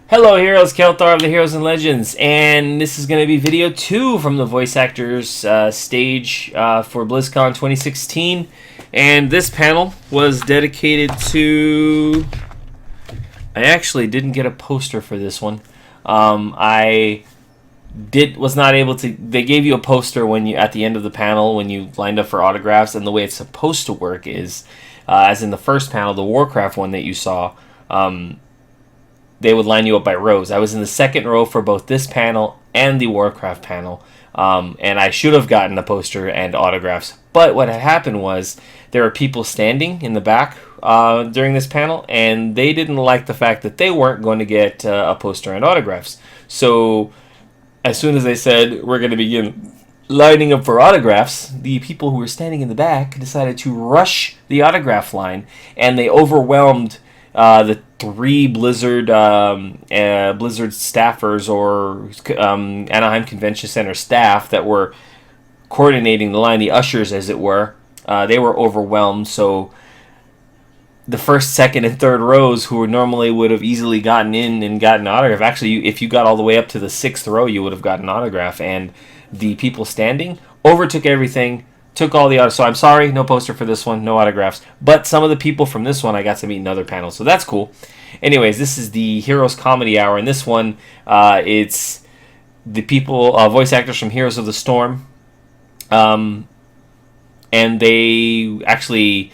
Hello heroes, Kelthar of the Heroes and Legends, and this is going to be video 2 from the voice actors stage for Blizzcon 2016, and this panel was dedicated to... I actually didn't get a poster for this one. Was not able to... They gave you a poster when you at the end of the panel when you lined up for autographs, and the way it's supposed to work is, as in the first panel, the Warcraft one that you saw, they would line you up by rows. I was in the second row for both this panel and the Warcraft panel, and I should have gotten a poster and autographs. But what had happened was there were people standing in the back during this panel, and they didn't like the fact that they weren't going to get a poster and autographs. So as soon as they said, we're going to begin lining up for autographs, the people who were standing in the back decided to rush the autograph line, and they overwhelmed the 3 Blizzard staffers or Anaheim Convention Center staff that were coordinating the line, the ushers as it were. They were overwhelmed, so the first, second, and third rows, who normally would have easily gotten in and gotten an autograph, actually, if you got all the way up to the 6th row, you would have gotten an autograph, and the people standing overtook everything, took all the autographs. So I'm sorry, no poster for this one, no autographs. But some of the people from this one I got to meet in other panels, so that's cool. Anyways, this is the Heroes Comedy Hour, and this one, it's the people, voice actors from Heroes of the Storm, and they actually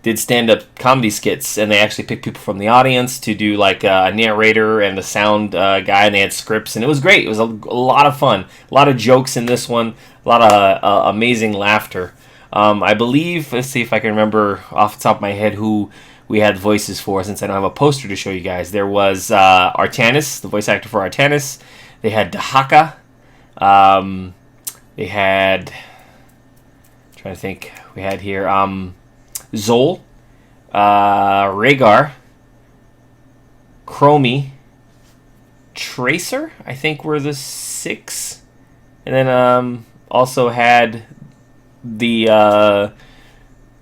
did stand-up comedy skits, and they actually picked people from the audience to do like a narrator and a sound guy, and they had scripts, and it was great. It was a lot of fun, a lot of jokes in this one, a lot of amazing laughter. I believe, let's see if I can remember off the top of my head who we had voices for, since I don't have a poster to show you guys. There was Artanis, the voice actor for Artanis. They had Dahaka. They had, I'm trying to think, we had here Zol, Rhaegar, Chromie, Tracer, I think were the 6. And then also had the... no,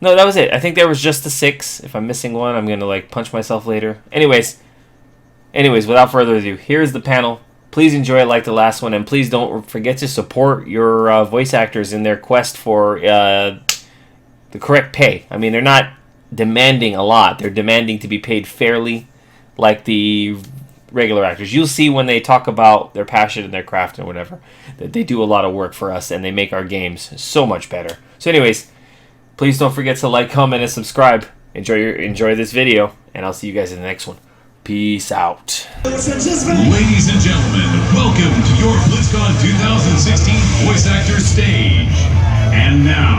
that was it. I think there was just the 6. If I'm missing one, I'm going to like punch myself later. Anyways, without further ado, here's the panel. Please enjoy it like the last one, and please don't forget to support your voice actors in their quest for the correct pay. I mean, they're not demanding a lot. They're demanding to be paid fairly like the regular actors. You'll see when they talk about their passion and their craft and whatever, that they do a lot of work for us, and they make our games so much better. So anyways, please don't forget to like, comment, and subscribe. Enjoy this video, and I'll see you guys in the next one. Peace out. Ladies and gentlemen, welcome to your Blizzcon 2016 voice actor stage. And now,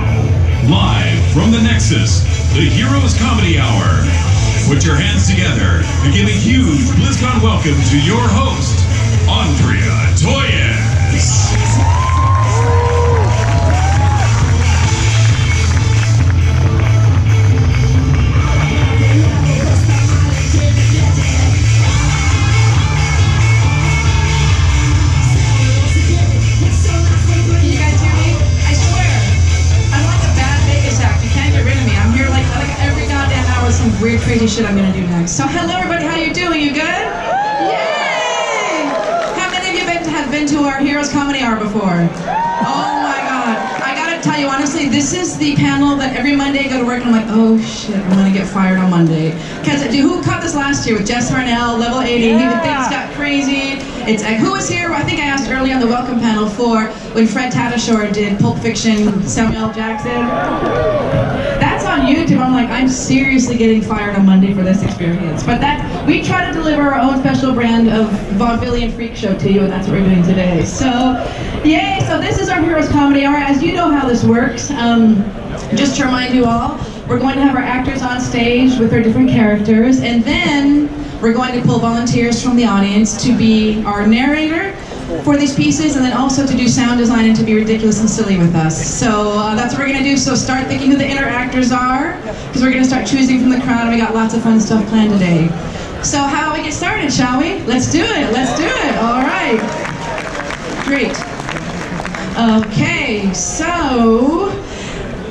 live from the Nexus, the Heroes Comedy Hour. Put your hands together and give a huge Blizzcon welcome to your host, Andrea Toyes. Weird, crazy shit I'm gonna do next. So, hello everybody, how you doing? You good? Yay! How many of you have been to our Heroes Comedy Hour before? Oh my god. I gotta tell you, honestly, this is the panel that every Monday I go to work and I'm like, oh shit, I'm gonna get fired on Monday. Because who caught this last year with Jess Harnell, level 80? Yeah. Things got crazy. It's who was here? I think I asked early on the welcome panel for when Fred Tatasciore did Pulp Fiction, Samuel L. Jackson. That's on YouTube. I'm like, I'm seriously getting fired on Monday for this experience. But we try to deliver our own special brand of vaudevillian freak show to you, and that's what we're doing today. So, yay! So this is our Heroes Comedy Hour. As you know how this works, just to remind you all, we're going to have our actors on stage with their different characters, and then we're going to pull volunteers from the audience to be our narrator for these pieces, and then also to do sound design and to be ridiculous and silly with us. So that's what we're going to do. So start thinking who the inner actors are, because we're going to start choosing from the crowd, and we got lots of fun stuff planned today. So how about we get started, shall we? Let's do it. Let's do it. All right. Great. Okay, so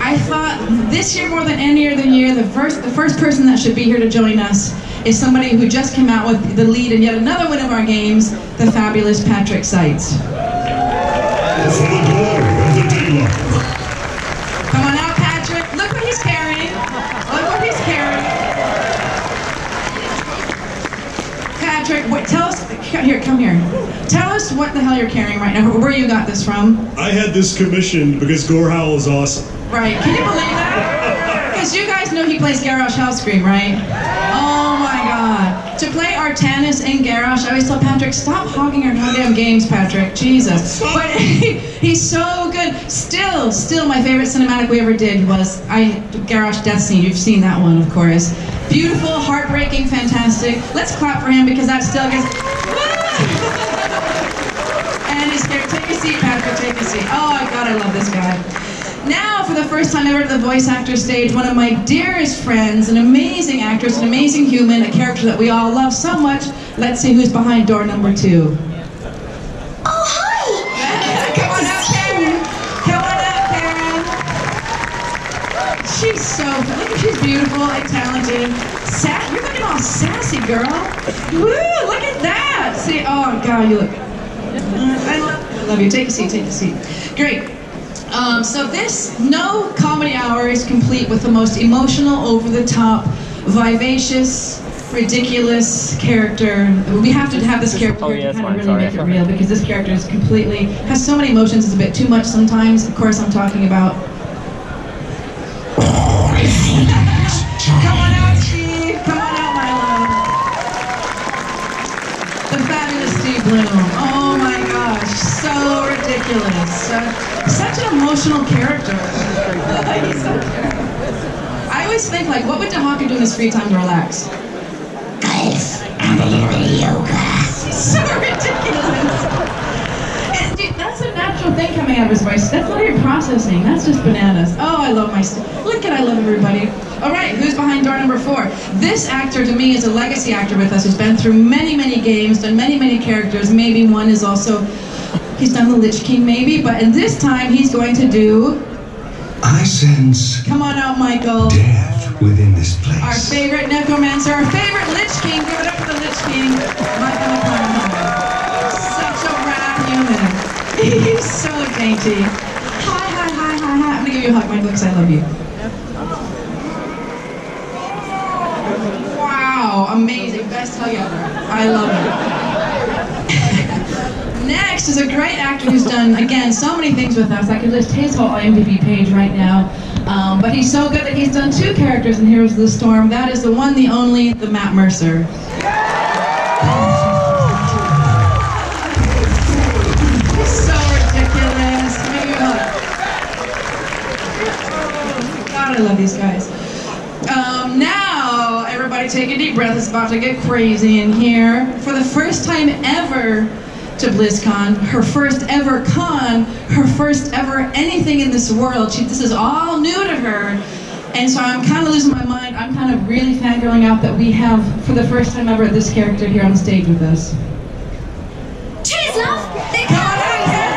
I thought this year more than any other year, the first person that should be here to join us is somebody who just came out with the lead in yet another one of our games, the fabulous Patrick Seitz. For the glory of the daylight. Come on out, Patrick. Look what he's carrying. Look what he's carrying. Patrick, tell us, here, come here. Tell us what the hell you're carrying right now, where you got this from. I had this commissioned because Gore Howl is awesome. Right, can you believe that? Because you guys know he plays Garrosh Hellscream, right? Oh my god. To play Artanis and Garrosh, I always tell Patrick, stop hogging our goddamn games, Patrick. Jesus. But he's so good. Still my favorite cinematic we ever did was Garrosh Death Scene. You've seen that one, of course. Beautiful, heartbreaking, fantastic. Let's clap for him because that still gets... And he's here. Take a seat, Patrick, take a seat. Oh my god, I love this guy. Now, for the first time ever at the voice actor stage, one of my dearest friends, an amazing actress, an amazing human, a character that we all love so much. Let's see who's behind door number 2. Oh, hi! Come on up, Karen. Come on up, Karen. She's so fun. Look, she's beautiful and talented. You're looking all sassy, girl. Woo, look at that. See, oh God, you look good. I love you. Take a seat, take a seat. Great. So no comedy hour is complete with the most emotional, over-the-top, vivacious, ridiculous character. We have to have this character to kind of really make it real because this character is has so many emotions, it's a bit too much sometimes. Of course, I'm talking about... Come on out, Steve. Come on out, my love. The fabulous Steve Bloom. Oh my gosh, so ridiculous. Such an emotional character. He's so good. I always think, like, what would DeHawker do in his free time to relax? Guys, I'm a little bit of yoga. So ridiculous. And dude, that's a natural thing coming out of his voice. That's not even processing. That's just bananas. Oh, I love my stuff. Look at I love everybody. All right, who's behind door number 4? This actor, to me, is a legacy actor with us who's been through many, many games, done many, many characters. Maybe one is also... He's done the Lich King, maybe, but in this time he's going to do... I sense... Come on out, Michael. Death within this place. Our favorite necromancer, our favorite Lich King. Give it up for the Lich King, Michael McConaughey. Such a rad human. He's so dainty. Hi. I'm gonna give you a hug, Michael, because I love you. Wow, amazing. Best hug ever. I love it. Next is a great actor who's done, again, so many things with us. I could list his whole IMDb page right now. But he's so good that he's done 2 characters in Heroes of the Storm. That is the one, the only, the Matt Mercer. He's so ridiculous. Maybe a hug. God, I love these guys. Now, everybody take a deep breath. It's about to get crazy in here. For the first time ever, to Blizzcon, her first ever con, her first ever anything in this world. This is all new to her, and so I'm kind of losing my mind. I'm kind of really fangirling out that we have, for the first time ever, this character here on the stage with us. Cheers, love! Come on out, Karen!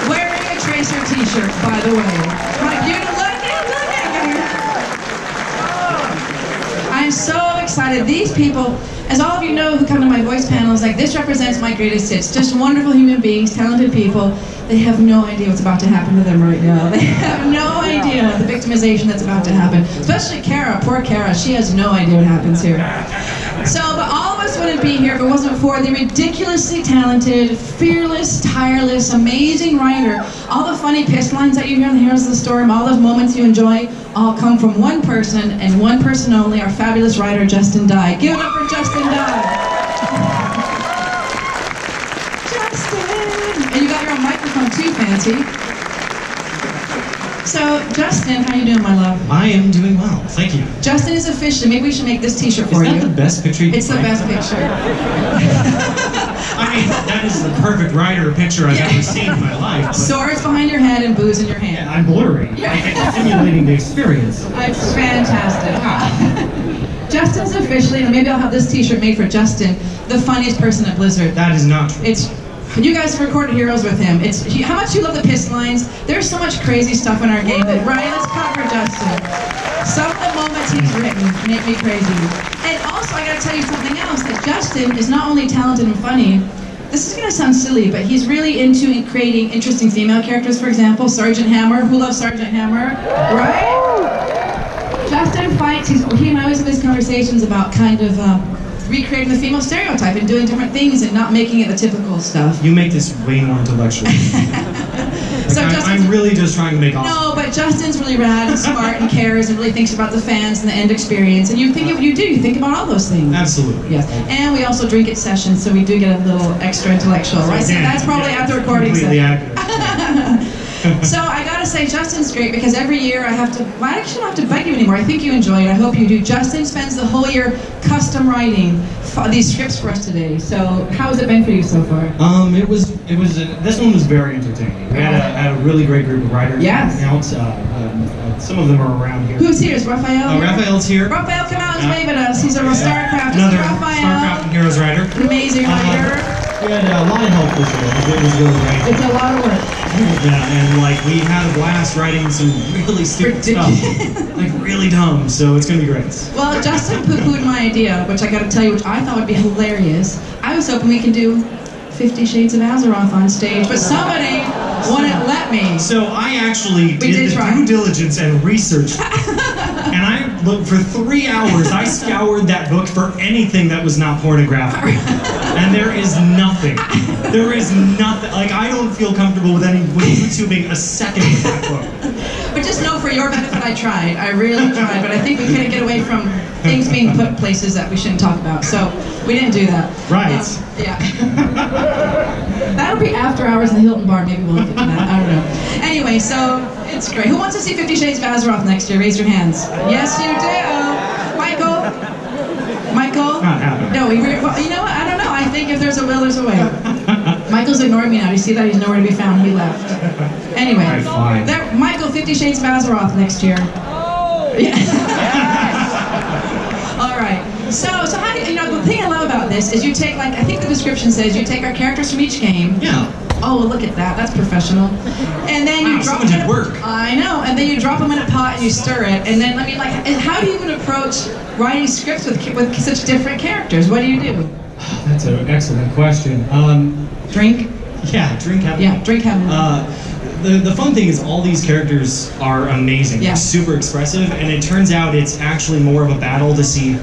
Wearing a Tracer t-shirt, by the way. Like, you look at. I'm so excited. These people, as all of you know who come to my voice panels, like, this represents my greatest hits. Just wonderful human beings, talented people. They have no idea what's about to happen to them right now. They have no idea the victimization that's about to happen. Especially Kara, poor Kara. She has no idea what happens here. So, but all of us wouldn't be here if it wasn't for the ridiculously talented, fearless, tireless, amazing writer. All the funny piss lines that you hear on the Heroes of the Storm, all those moments you enjoy, all come from one person and one person only, our fabulous writer, Justin Dye. Give it up for Justin Dye. Justin! And you got your own microphone too, fancy. So, Justin, how you doing, my love? I am doing well, thank you. Justin is officially, maybe we should make this t-shirt for you. Is that the best picture you can It's the find? best picture. I mean, that is the perfect writer picture I've ever seen in my life. But Swords behind your head and booze in your hand. I'm blurry. I'm simulating the experience. It's fantastic. Justin's officially, and maybe I'll have this t-shirt made for Justin, the funniest person at Blizzard. That is not true. You guys recorded Heroes with him. How much you love the piss lines. There's so much crazy stuff in our game that, right, let's cover Justin. Some of the scripts he's written make me crazy. And also, I gotta tell you something else, that Justin is not only talented and funny, this is gonna sound silly, but he's really into creating interesting female characters. For example, Sergeant Hammer. Who loves Sergeant Hammer? Right? Justin fights, he and I always have these conversations about kind of recreating the female stereotype and doing different things and not making it the typical stuff. You make this way more intellectual. So I'm really just trying to make awesome. No, but Justin's really rad and smart and cares and really thinks about the fans and the end experience. And you think you think about all those things. Absolutely. Yes. And we also drink at sessions, so we do get a little extra intellectual, right? So that's probably at the recording completely session. accurate. So I gotta say, Justin's great because every year I have to, well, I actually don't have to bug you anymore. I think you enjoy it. I hope you do. Justin spends the whole year custom writing these scripts for us today. So how has it been for you so far? This one was very entertaining. We had a really great group of writers. Yes. Out. Some of them are around here. Who's here? Is Raphael here? Raphael's here. Raphael, come out and wave at us. He's a StarCraft. Another Raphael. StarCraft and Heroes writer. Amazing writer. We had a lot of help this year. It was really great. It's a lot of work. Yeah, and like we had a blast writing some really stupid stuff, like really dumb. So it's gonna be great. Well, Justin poo-pooed my idea, which I got to tell you, which I thought would be hilarious. I was hoping we could do 50 Shades of Azeroth on stage, but somebody wouldn't let me. So I actually did the due diligence and research, and I looked for 3 hours. I scoured that book for anything that was not pornographic, and there is nothing. There is nothing. Like I don't feel comfortable with YouTubing a second of that book. But just know, for your benefit, I tried. I really tried, but I think we couldn't get away from things being put places that we shouldn't talk about, so we didn't do that. Right. Yeah. That'll be after hours in the Hilton Bar. Maybe we'll look at that. I don't know. Anyway, so it's great. Who wants to see 50 Shades of Azeroth next year? Raise your hands. Yes, you do. Michael? Michael? Not happening. No, you know what? I don't know. I think if there's a will, there's a way. Michael's ignoring me now. Do you see that? He's nowhere to be found. He left. Anyway, Fine. Michael, 50 Shades of Azeroth next year. Oh! Yeah. All right. So how do you know, the thing I love about this is you take, like, I think the description says you take our characters from each game. Yeah. Oh, well, look at that. That's professional. And then you drop someone them did work. I know. And then you drop them in a pot and you stir it. And then, I mean, like, how do you even approach writing scripts with such different characters? What do you do? That's an excellent question. Drink? Yeah, drink heavily. Yeah, drink heavily. The fun thing is all these characters are amazing. Yeah. They're super expressive, and it turns out it's actually more of a battle to see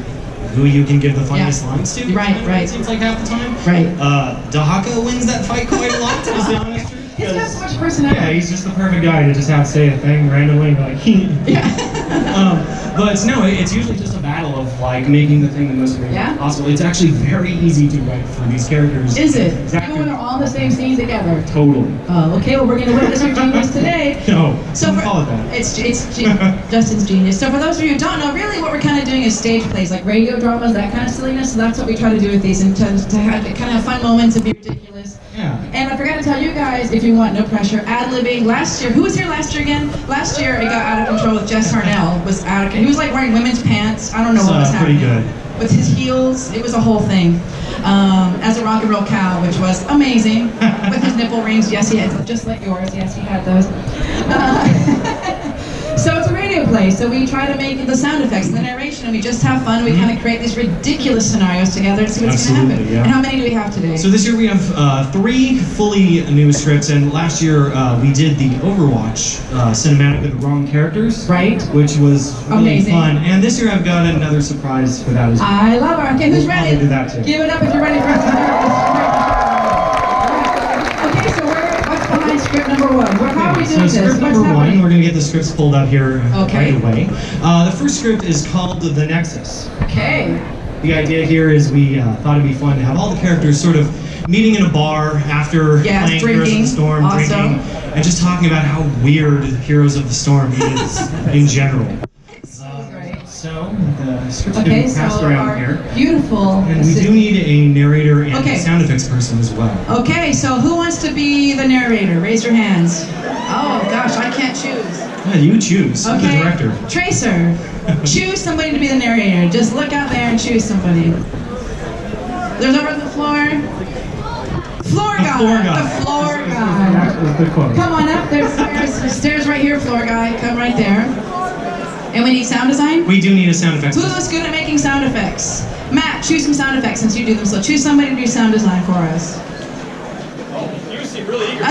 who you can give the funniest lines to. Right. It seems like half the time. Right. Dahaka wins that fight quite a lot, is the honest truth. He's got so much personality. Yeah, he's just the perfect guy to just have to say a thing randomly, like but no, it's usually just a battle of like making the thing the most amazing possible. It's actually very easy to write for these characters. Is it? Exactly. Even when they're all in the same scene together? Totally. Okay, well, we're going to witness your genius today. No, so don't call it that. It's Justin's genius. So for those of you who don't know, really what we're kind of doing is stage plays, like radio dramas, that kind of silliness. So that's what we try to do with these, and to have, kind of have fun moments and be ridiculous. Yeah. And I forgot to tell you guys, if you want, no pressure, ad-libbing. Last year, who was here last year again? Last year it got out of control with Jess Harnell. He was like wearing women's pants. I don't know what was happening. Pretty good. With his heels, it was a whole thing. As a rock and roll cow, which was amazing. With his nipple rings, yes, he had, just like yours. Yes, he had those. So it's a radio play, so we try to make the sound effects and the narration, and we just have fun. We kind of create these ridiculous scenarios together to see what's going to happen. Yeah. And how many do we have today? So this year we have 3 fully new scripts, and last year we did the Overwatch cinematic with the wrong characters. Right. Which was really amazing. Fun. And this year I've got another surprise for that as well. I love it. Okay, who's We'll ready? probably do that too. Give it up if you're ready for it. Okay, so what's behind script number 1? How are we doing So this? script number 1, we're going to get the scripts pulled up here right away. The first script is called The Nexus. Okay. The idea here is we thought it'd be fun to have all the characters sort of meeting in a bar after playing Heroes of the Storm, drinking, and just talking about how weird Heroes of the Storm is in general. So the script's getting passed around here. Beautiful. And we do need a narrator and a sound effects person as well. Okay, so who wants to be the narrator? Raise your hands. Oh gosh, I can't choose. Yeah, you choose. Okay. The director. Tracer, choose somebody to be the narrator. Just look out there and choose somebody. There's over on the floor. Floor guy. The floor guy. Good quote. Come on up. There's stairs right here. Floor guy. Come right there. And we need sound design? We do need a sound effects. Who's good at making sound effects? Matt, choose some sound effects since you do them. So choose somebody to do sound design for us. Oh, you seem really eager.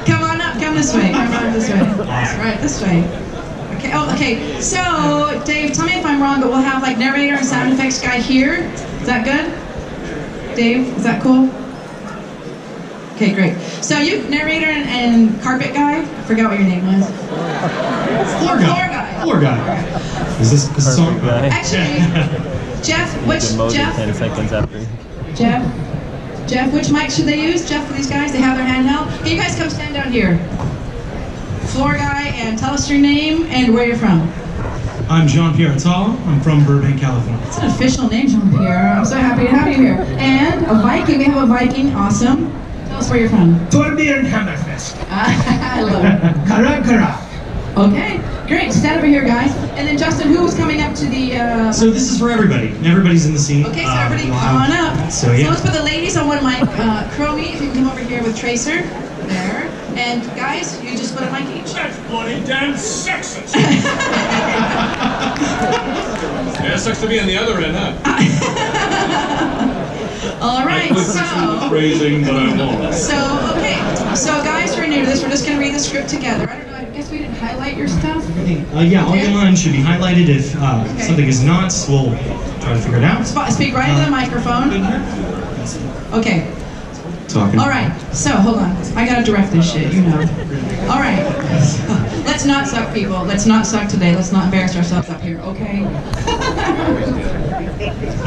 Come on up, come this way. Come on this way. Right, this way. Okay, oh, okay. So, Dave, tell me if I'm wrong, but we'll have like narrator and sound effects guy here. Is that good? Dave, is that cool? Okay, great. So you, narrator and carpet guy, I forgot what your name was. Floor guy. Floor guy. Is this a song? Actually, Jeff, which, Jeff? 10 seconds after. Jeff, which mic should they use? Jeff, for these guys, they have their handheld. Hey, you guys come stand down here. Floor guy, and tell us your name and where you're from. I'm Jean-Pierre Atala. I'm from Burbank, California. That's an official name, Jean-Pierre. I'm so happy to have you here. And a Viking, we have a Viking, awesome. Tell us where you're from. Torbjörn Hammerfest. I love it. Kara. Okay, great. Stand over here, guys. And then Justin, who was coming up to the... So this is for everybody. Everybody's in the scene. Okay, so everybody come on up. So, yeah. So let's put the ladies on one mic. Chromie, if you can come over here with Tracer. There. And guys, you just put a mic each. That's bloody damn sexist. Yeah, it sucks to be on the other end, huh? All right, so... Phrasing, but I won't. So, okay. So guys who are new to this, we're just going to read the script together. I don't know, I guess we didn't highlight your stuff? Yeah, all your lines should be highlighted. If something is not, we'll try to figure it out. Speak right into the microphone. Okay. Talking. All right, so hold on. I gotta direct this shit, you know. All right. Let's not suck, people. Let's not suck today. Let's not embarrass ourselves up here, okay?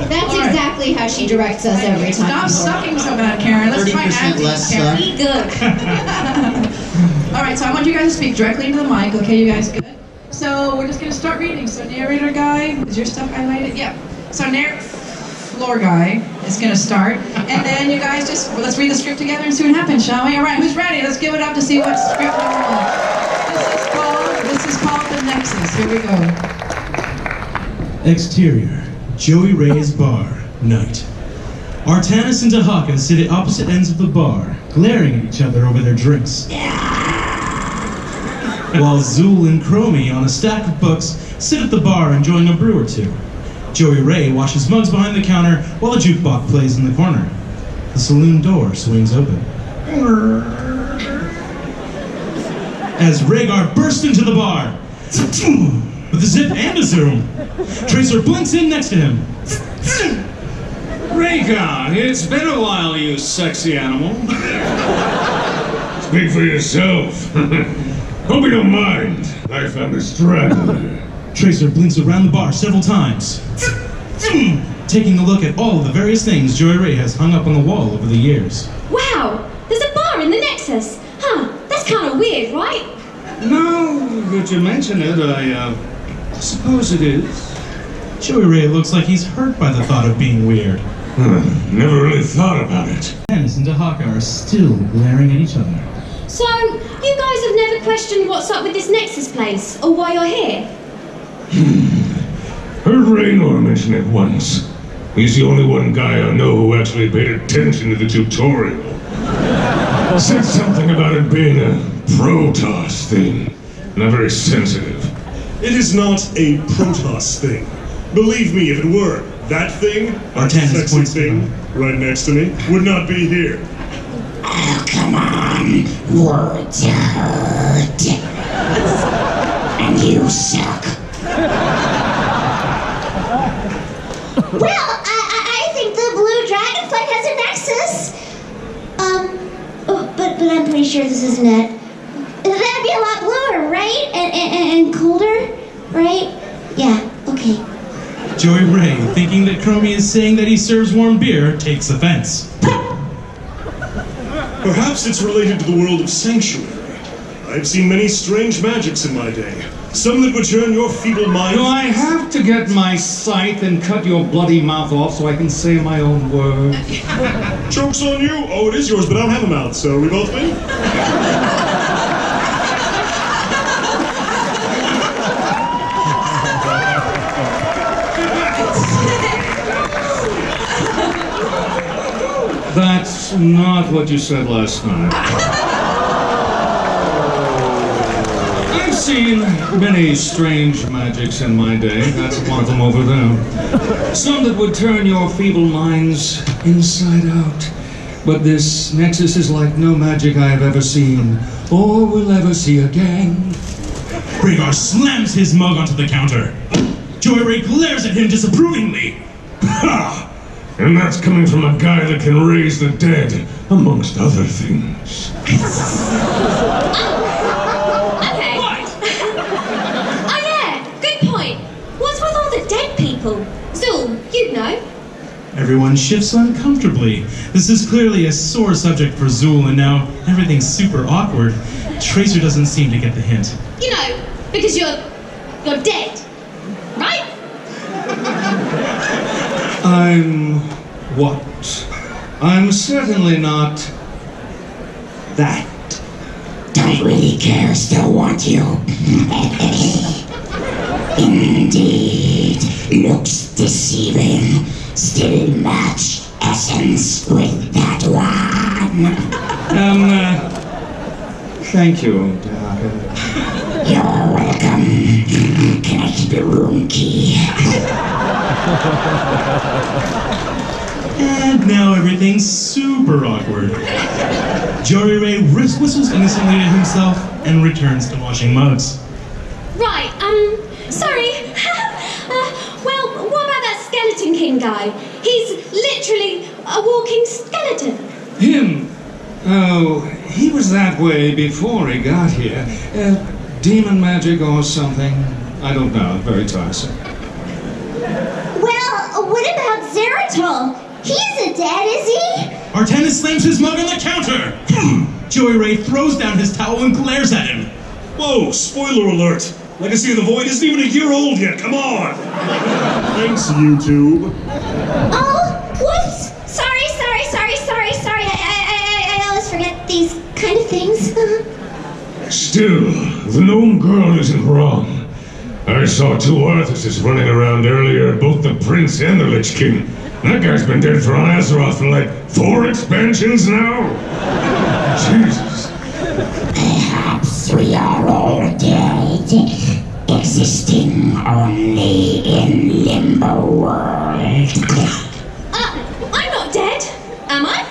That's exactly how she directs us every time. Stop sucking so bad, Karen. Let's try acting, Karen. Be good. All right, so I want you guys to speak directly into the mic. Okay, you guys good? So we're just gonna start reading. So narrator guy, is your stuff highlighted? Yeah. So floor guy is gonna start, and then you guys let's read the script together and see what happens, shall we? All right, who's ready? Let's give it up to see what script number one. This is called the Nexus. Here we go. Exterior, Joey Ray's bar, night. Artanis and Tahaka sit at opposite ends of the bar, glaring at each other over their drinks. While Zool and Chromie, on a stack of books, sit at the bar enjoying a brew or two. Joey Ray washes mugs behind the counter while a jukebox plays in the corner. The saloon door swings open. As Rhaegar bursts into the bar, with a zip and a zoom, Tracer blinks in next to him. Rhaegar, it's been a while, you sexy animal. Speak for yourself. Hope you don't mind. I found a straggler. Tracer blinks around the bar several times, taking a look at all of the various things Joey Ray has hung up on the wall over the years. Wow, there's a bar in the Nexus. Huh, that's kind of weird, right? Now that you mention it, I suppose it is. Joey Ray looks like he's hurt by the thought of being weird. Never really thought about it. Artanis and Tahaka are still glaring at each other. So, you guys have never questioned what's up with this Nexus place, or why you're here? Heard Raynor mention it once. He's the only one guy I know who actually paid attention to the tutorial. Said something about it being a Protoss thing. Not very sensitive. It is not a Protoss thing. Believe me, if it were, that thing, a sexy thing, right next to me, would not be here. Oh, come on. Words hurt. And you suck. Well, I think the blue dragonflight has a Nexus. But I'm pretty sure this isn't it. That'd be a lot bluer, right? And colder, right? Yeah, okay. Joey Ray, thinking that Chromie is saying that he serves warm beer, takes offense. Perhaps it's related to the world of Sanctuary. I've seen many strange magics in my day. Some that would turn your feeble mind... Do I have to get my scythe and cut your bloody mouth off so I can say my own words? Joke's on you! Oh, it is yours, but I don't have a mouth, so we both win? That's not what you said last night. I'm I've seen many strange magics in my day. That's one of them over there. Some that would turn your feeble minds inside out. But this Nexus is like no magic I have ever seen, or will ever see again. Rhaegar slams his mug onto the counter. Joy Ray glares at him disapprovingly. Ha! And that's coming from a guy that can raise the dead, amongst other things. Okay. Oh yeah, good point. What's with all the dead people? Zul, you'd know. Everyone shifts uncomfortably. This is clearly a sore subject for Zul, and now everything's super awkward. Tracer doesn't seem to get the hint. You know, because you're dead, right? I'm what? I'm certainly not that. Don't really care, still want you. Indeed, looks deceiving. Still match essence with that one. Thank you, You're welcome. Can I keep your room key? And now everything's super awkward. Jory Ray whistles innocently to himself and returns to washing mugs. Right, sorry. Well, what about that Skeleton King guy? He's literally a walking skeleton. Him? Oh, he was that way before he got here. Demon magic or something. I don't know. Very tiresome. Well, what about Zeratol? He isn't dead, is he? Artanis slams his mug on the counter. Joey Ray throws down his towel and glares at him. Whoa, spoiler alert! Legacy of the Void isn't even a year old yet, come on! Thanks, YouTube. Oh, whoops! Sorry. I always forget these kind of things. Still, the gnome girl isn't wrong. I saw two Arthuses running around earlier, both the Prince and the Lich King. That guy's been dead for on Azeroth for like 4 expansions now. Jesus. Perhaps we are all dead, existing only in Limbo World. I'm not dead, am I?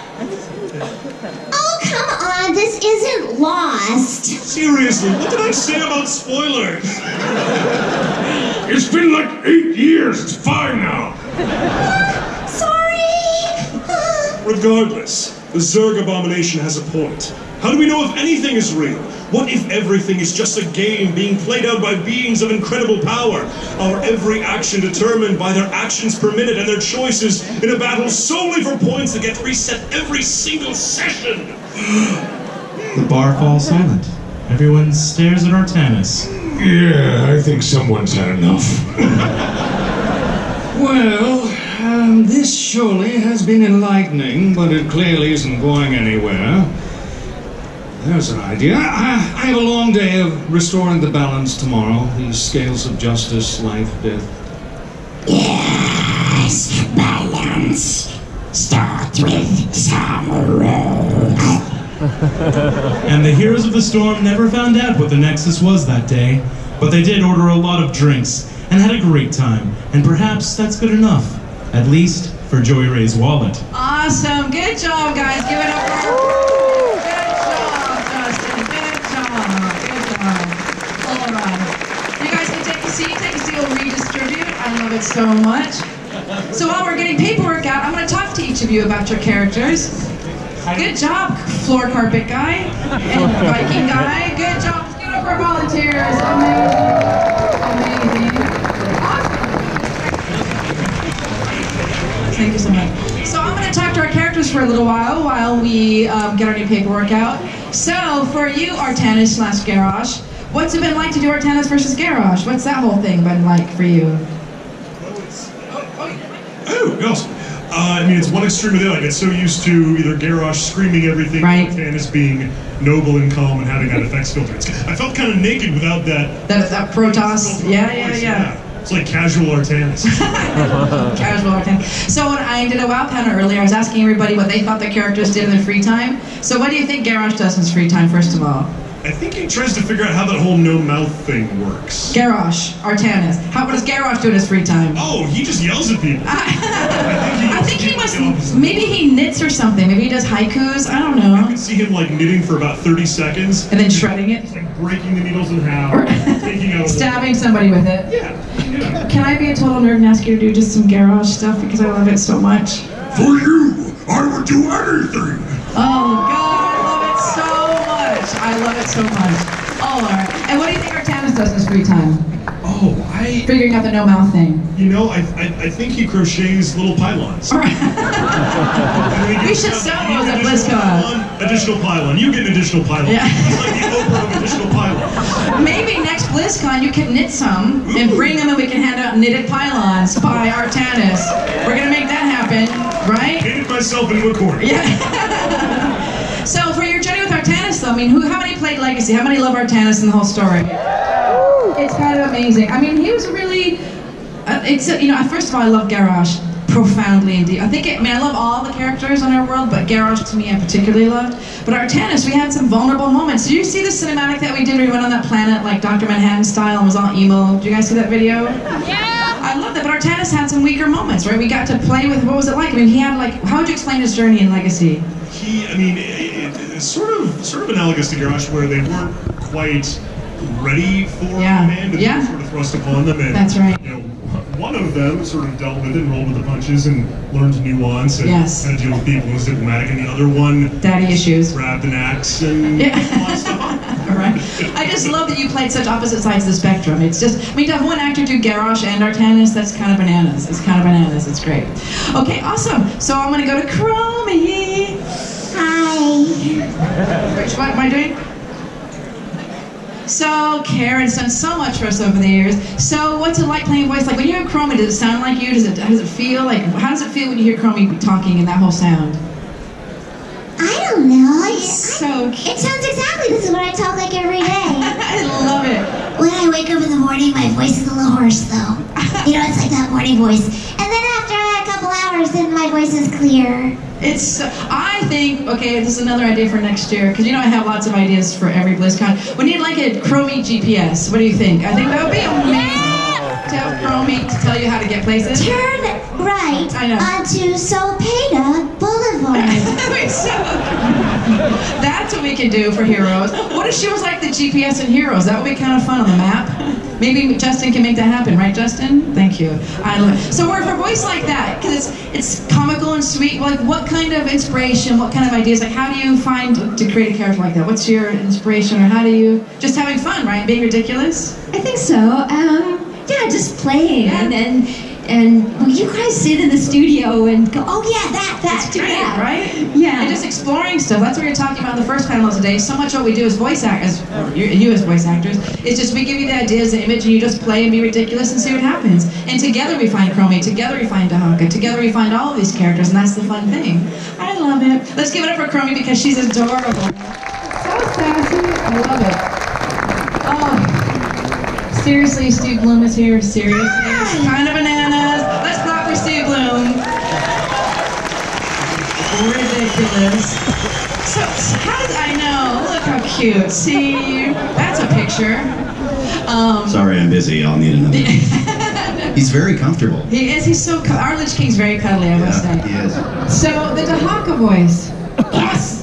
Oh, come on, this isn't Lost. Seriously, what did I say about spoilers? It's been like 8 years, it's fine now. Sorry. Regardless, the Zerg abomination has a point. How do we know if anything is real? What if everything is just a game being played out by beings of incredible power? Our every action determined by their actions per minute and their choices in a battle solely for points that get reset every single session? The bar falls silent. Everyone stares at Artanis. Yeah, I think someone's had enough. Well, this surely has been enlightening, but it clearly isn't going anywhere. There's an idea. I have a long day of restoring the balance tomorrow. These scales of justice, life, death. Yes, balance. Start with sorrow. And the heroes of the storm never found out what the Nexus was that day, but they did order a lot of drinks and had a great time, and perhaps that's good enough, at least for Joey Ray's wallet. Awesome. Good job, guys. Give it up for Good job, Justin. Good job. All right. You guys can take a seat. Take a seat. We'll redistribute. I love it so much. So while we're getting paperwork out, I'm going to talk to each of you about your characters. Good job, floor carpet guy and Viking guy. Good job. Let's give it up for volunteers. Amazing. Awesome. Thank you so much. So I'm going to talk to our characters for a little while we get our new paperwork out. So for you, Artanis / Garrosh, what's it been like to do Artanis versus Garrosh? What's that whole thing been like for you? Oh, awesome. I mean, it's one extreme of the other. I get so used to either Garrosh screaming everything, right, or Artanis being noble and calm and having that effects filter. I felt kind of naked without that. That Protoss. Yeah. It's like casual Artanis. Casual Artanis. So when I did a WoW panel earlier, I was asking everybody what they thought their characters did in their free time. So what do you think Garrosh does in his free time, first of all? I think he tries to figure out how that whole no mouth thing works. Garrosh, Artanis. What does Garrosh do in his free time? Oh, he just yells at people. I think he must. Maybe he knits or something. Maybe he does haikus. I don't know. I can see him like knitting for about 30 seconds. And then shredding it. Just like breaking the needles in half. Taking out stabbing somebody with it. Yeah. Can I be a total nerd and ask you to do just some Garrosh stuff because I love it so much? For you, I would do anything. Oh God, I love it so much. Oh, all right. And what do you think Artanis does in his free time? Oh, figuring out the no mouth thing. You know, I think he crochets little pylons. All right. We should sell those at Blizzcon. Additional pylon. You get an additional pylon. Yeah. It's like the Oprah of additional pylons. Maybe next BlizzCon you can knit some and bring them and we can hand out knitted pylons by Artanis. We're gonna make that happen, right? Painted myself into a corner. Yeah. So for your journey with Artanis, though, I mean, how many played Legacy? How many love Artanis in the whole story? It's kind of amazing. I mean, he was really. First of all, I love Garrosh profoundly indeed. I love all the characters on our world, but Garrosh to me I particularly loved. But Artanis, we had some vulnerable moments. Did you see the cinematic that we did? We went on that planet like Dr. Manhattan style and was all emo. Did you guys see that video? Yeah. I love that. But Artanis had some weaker moments, right? We got to play with. What was it like? I mean, he had like. How would you explain his journey in Legacy? It's sort of analogous to Garrosh, where they weren't quite ready for command, and they were sort of thrust upon them. And, that's right. You know, one of them sort of dealt with it and rolled with the punches and learned nuance and had to deal with people and was diplomatic, and the other one daddy issues, grabbed an axe and a lot of stuff on. All right. I just love that you played such opposite sides of the spectrum. It's just, I mean, to have one actor do Garrosh and Artanis, that's kind of bananas. It's kind of bananas. It's great. Okay, awesome. So I'm gonna go to Chromie. Hi. Which what am I doing? So Karen's done so much for us over the years. So what's it like playing voice? Like when you hear Chromie, does it sound like you? Does it feel like? How does it feel when you hear Chromie talking in that whole sound? I don't know. So cute. It sounds exactly this is what I talk like every day. I love it. When I wake up in the morning, my voice is a little hoarse though. You know, it's like that morning voice. And then after a couple hours, then my voice is clear. I think, okay, this is another idea for next year, because you know I have lots of ideas for every BlizzCon. We need like a Chromie GPS. What do you think? I think that would be amazing to have Chromie to tell you how to get places. Turn right onto Solpeda Boulevard. Wait, that's what we can do for Heroes. What if she was like the GPS in Heroes? That would be kind of fun on the map. Maybe Justin can make that happen, right, Justin? Thank you. I love it. So we're for a voice like that, because it's comical and sweet. Like, what kind of inspiration, what kind of ideas? Like, how do you find to create a character like that? What's your inspiration, or how do you just having fun, right? Being ridiculous. I think so. Yeah, just playing and well, you guys sit in the studio and go, oh yeah, that's great, that, right? Yeah. And just exploring stuff. That's what we were talking about in the first panel today. So much what we do as voice actors, you as voice actors, is just we give you the ideas, the image, and you just play and be ridiculous and see what happens. And together we find Chromie, together we find Dahaka, together we find all of these characters, and that's the fun thing. I love it. Let's give it up for Chromie because she's adorable. So sassy. I love it. Oh. Seriously, Steve Bloom is here. Seriously. It's kind of bananas. Let's clap for Steve Bloom. Ridiculous. So, how did I know? Look how cute. See, that's a picture. Sorry, I'm busy. I'll need another. He's very comfortable. He is. He's so. Our Lich King's very cuddly, I must say. He is. So the Dahaka voice. Yes.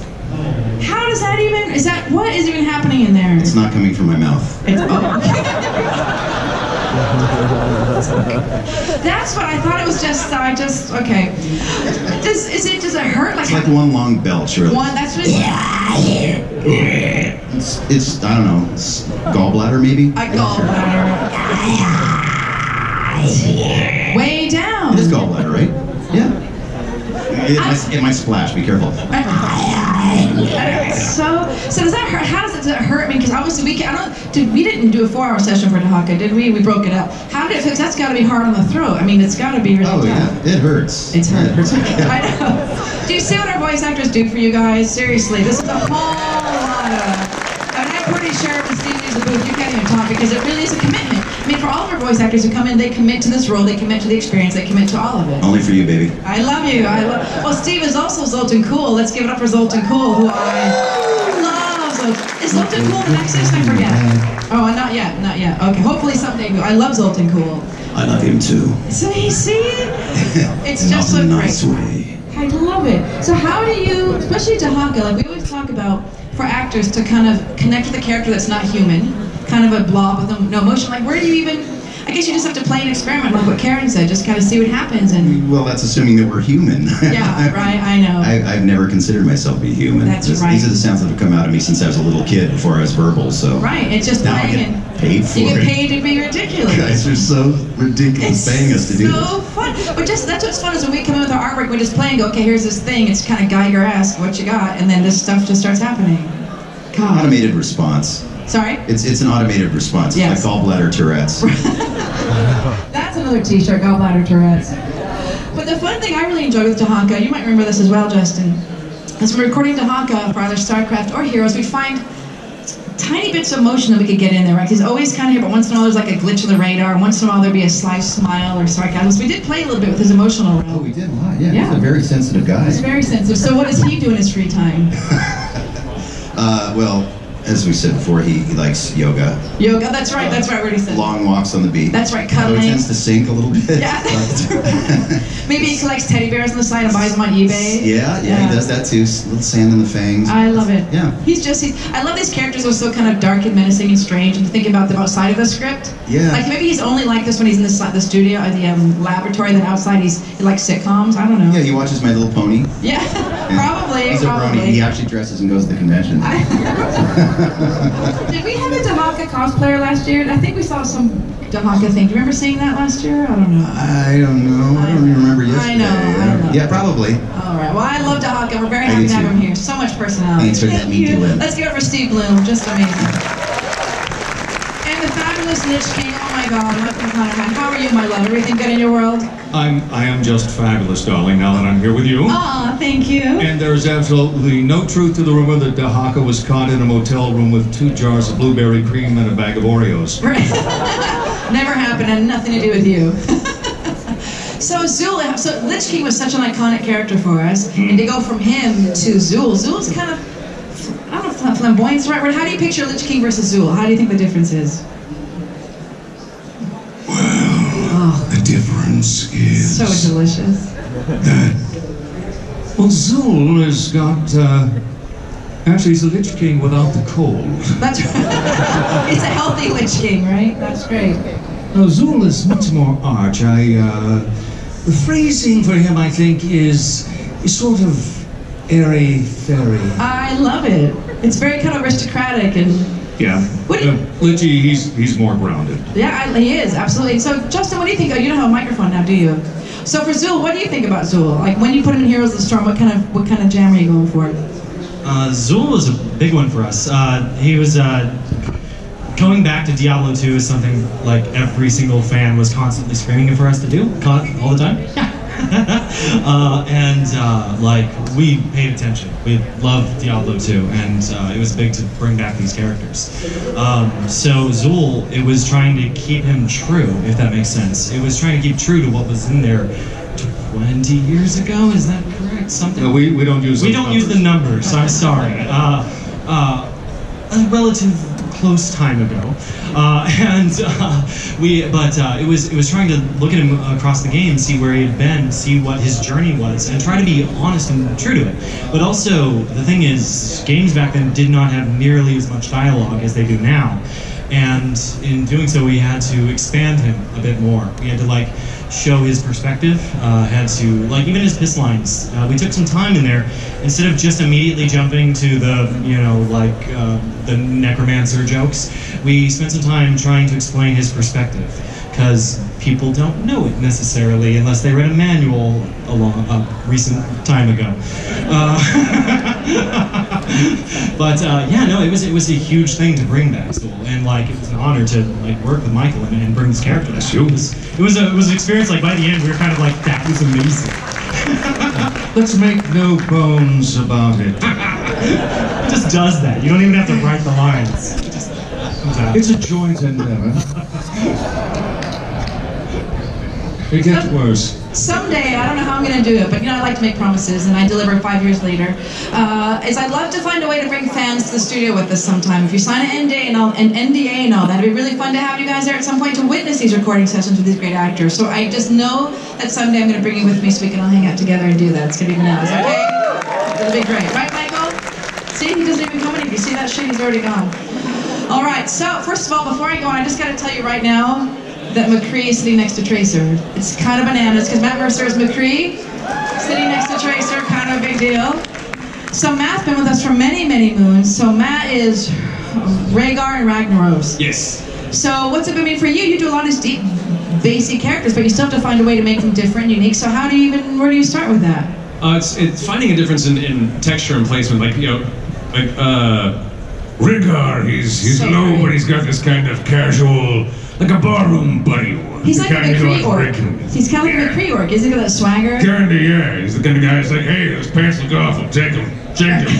How does that even? Is that what is even happening in there? It's not coming from my mouth. It's, That's what I thought. It was just. Okay. Does it hurt? It's like one long belch, really. One. That's what. It's I don't know. It's gallbladder maybe. A gallbladder. Way down. It is gallbladder, right? Yeah. It might splash. Be careful. So does that hurt? How does it hurt me? Because obviously we didn't do a 4-hour session for Dahaka, did we? We broke it up. How did it feel? That's got to be hard on the throat. I mean, it's got to be really tough. Yeah, it hurts. It's hurt. I know. Do you see what our voice actors do for you guys? Seriously, this is a whole lot of. I mean, I'm pretty sure if Steve leaves the booth, you can't even talk because it really is a commitment. I mean, for all of our voice actors who come in, they commit to this role, they commit to the experience, they commit to all of it. Only for you, baby. I love you. Well, Steve is also Zoltan Cool. Let's give it up for Zoltan Cool, who I love Zoltan. Is Zoltan cool in the Nexus? I forget. Oh, not yet. Okay, hopefully someday. I love Zoltan cool. I love him too. So you see, it's just so nice great. way. I love it. So how do you, especially Dahaka, like we always talk about, for actors to kind of connect with a character that's not human, kind of a blob with no emotion, like where do you even, I guess you just have to play and experiment, like what Karen said, just kind of see what happens. And well, that's assuming that we're human. Yeah, right, I know. I've never considered myself to be human. That's right. These are the sounds that have come out of me since I was a little kid, before I was verbal, so. Right, it's just now playing. I get paid for it. You get paid to be ridiculous. You guys are so ridiculous paying us to do this. It's so fun. But just, that's what's fun is when we come in with our artwork, we just play and go, okay, here's this thing, it's kind of Geiger-esque, what you got, and then this stuff just starts happening. God. Automated response. Sorry? It's an automated response. Yes. It's like gallbladder Tourette's. That's another t-shirt, gallbladder Tourette's. But the fun thing I really enjoy with Dahaka, you might remember this as well, Justin, is we're recording Dahaka for either StarCraft or Heroes, we'd find tiny bits of emotion that we could get in there, right? He's always kind of here, but once in a while there's like a glitch in the radar, and once in a while there'd be a sly smile or sarcasm. So we did play a little bit with his emotional realm. Oh, we did a lot, yeah. He's a very sensitive guy. He's very sensitive. So what does he do in his free time? Well, as we said before, he likes yoga. Yoga, that's right, we already said. Long walks on the beach. That's right, He cuddling. tends to sink a little bit. Yeah, that's right. Maybe he collects teddy bears on the side and buys them on eBay. Yeah, he does that too. Little sand in the fangs. I love it. Yeah. I love these characters who are so kind of dark and menacing and strange, and to think about them outside of the script. Yeah. Like maybe he's only like this when he's in the studio or the laboratory, then outside he likes sitcoms, I don't know. Yeah, he watches My Little Pony. Yeah, probably. He's a brony. He actually dresses and goes to the convention. Did we have a Dahaka cosplayer last year? I think we saw some Dahaka thing. Do you remember seeing that last year? I don't know. I don't know. I don't even remember yesterday. I know. Yeah, probably. All right. Well, I love Dahaka. We're very happy to have him here. So much personality. Thanks for letting me do it. Let's give it for Steve Bloom. Just amazing. And the fabulous Lich King. Oh my God. How are you, my love? Everything good in your world? I am just fabulous, darling, now that I'm here with you. Aw, thank you. And there's absolutely no truth to the rumor that Dahaka was caught in a motel room with 2 jars of blueberry cream and a bag of Oreos. Right. Never happened, had nothing to do with you. So Lich King was such an iconic character for us, and to go from him to Zool. Zool's kind of, I don't know if flamboyant's the right word. How do you picture Lich King versus Zool? How do you think the difference is? The difference is So delicious. that Well, Zool has got, actually he's a Lich King without the cold. That's right. He's a healthy Lich King, right? That's great. No, Zool is much more arch. The phrasing for him, I think, is sort of airy-fairy. I love it. It's very kind of aristocratic and... Yeah. Litchi, he's more grounded. Yeah, he is, absolutely. So, Justin, what do you think? Oh, you don't have a microphone now, do you? So for Zool, what do you think about Zool? Like, when you put him in Heroes of the Storm, what kind of jam are you going for? Zool was a big one for us. He was going back to Diablo 2 is something like every single fan was constantly screaming for us to do, all the time. Like we paid attention. We loved Diablo 2, and it was big to bring back these characters. So Zool, it was trying to keep him true, if that makes sense. It was trying to keep true to what was in there 20 years ago. Is that correct? Something. No, we don't use. We don't use the numbers. I'm sorry. A relative close time ago, it was trying to look at him across the game, see where he had been, see what his journey was, and try to be honest and true to it. But also, the thing is, games back then did not have nearly as much dialogue as they do now, and in doing so, we had to expand him a bit more. We had to show his perspective, had to, even his piss lines. We took some time in there, instead of just immediately jumping to the, the necromancer jokes, we spent some time trying to explain his perspective, because people don't know it necessarily unless they read a manual a recent time ago. It was a huge thing to bring back Zool, and it was an honor to work with Michael and bring this character back. It was an experience. By the end, we were kind of that was amazing. Let's make no bones about it. It just does that. You don't even have to write the lines. It just comes out. It's a joint endeavor. It gets worse. someday, I don't know how I'm going to do it, but I like to make promises, and I deliver 5 years later, is I'd love to find a way to bring fans to the studio with us sometime. If you sign an NDA and all, that'd be really fun to have you guys there at some point to witness these recording sessions with these great actors. So I just know that someday I'm going to bring you with me so we can all hang out together and do that. It's going to be bananas, okay? It'll be great. Right, Michael? See, he doesn't even come in. If you see that shit, he's already gone. All right, so first of all, before I go on, I just got to tell you right now that McCree is sitting next to Tracer. It's kind of bananas because Matt Mercer is McCree, sitting next to Tracer, kind of a big deal. So Matt's been with us for many, many moons. So Matt is Rhaegar and Ragnaros. Yes. So what's it been mean for you? You do a lot of deep, basic characters, but you still have to find a way to make them different, unique. So how do you even, where do you start with that? It's finding a difference in texture and placement. Like, Rhaegar, he's So low, great. but he's got this kind of casual, like a barroom buddy one. He's The like a kind you McCree don't orc. break him. He's kind of like a McCree orc. Isn't he got that swagger? Kinda, yeah. He's the kind of guy who's like, hey, those pants look off, I'll take them, change them.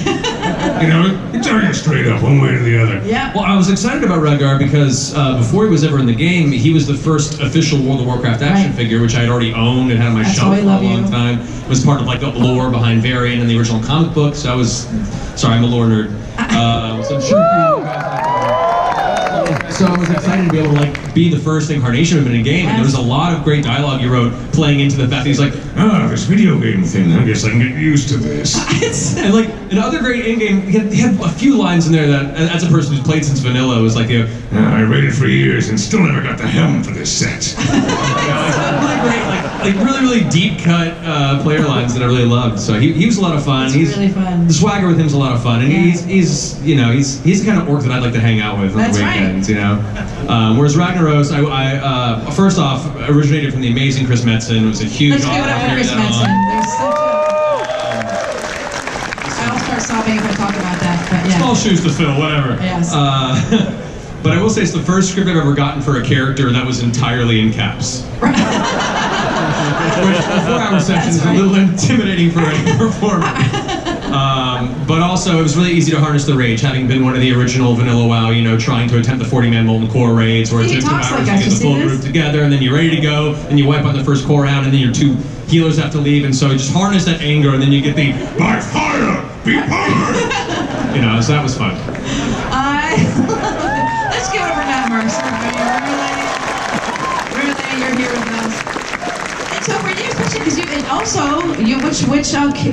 He tell you straight up, one way or the other. Yeah. Well, I was excited about Rhaegar because before he was ever in the game, he was the first official World of Warcraft action figure, which I had already owned and had on my That's shelf why for we a love long you. time. It was part of like the lore behind Varian and the original comic book. So I was, sorry, I'm a lore nerd. So I'm sure you guys like So I was excited to be able to like be the first incarnation of him in a game, and there was a lot of great dialogue you wrote playing into the fact that he's like, this video game thing, I guess I can get used to this. and like another great in-game, he had a few lines in there that, as a person who's played since vanilla, was like, I waited for years and still never got the helm for this set. like really, really deep cut player lines that I really loved. So he was a lot of fun. He's really fun. The swagger with him's a lot of fun, and he's the kind of orc that I'd like to hang out with on That's the weekends. Whereas Ragnaros, I first off originated from the amazing Chris Metzen. It was a huge Let's give it honor up to for carry Chris that Metzen. on. There's such a... I'll start sobbing if I talk about that, but yeah. Small shoes to fill, whatever. Yes. But I will say it's the first script I've ever gotten for a character that was entirely in caps. Which a 4-hour session is a little intimidating for any performer. But also, it was really easy to harness the rage, having been one of the original Vanilla WoW, trying to attempt the 40-man Molten Core raids, where it took 2 hours to get the full group together, and then you're ready to go, and you wipe out the first core round, and then your 2 healers have to leave, and so you just harness that anger, and then you get the by fire, be powered! So that was fun. Let's give it up for Matt Mercer. Really, you're here with us. And so for you, especially because which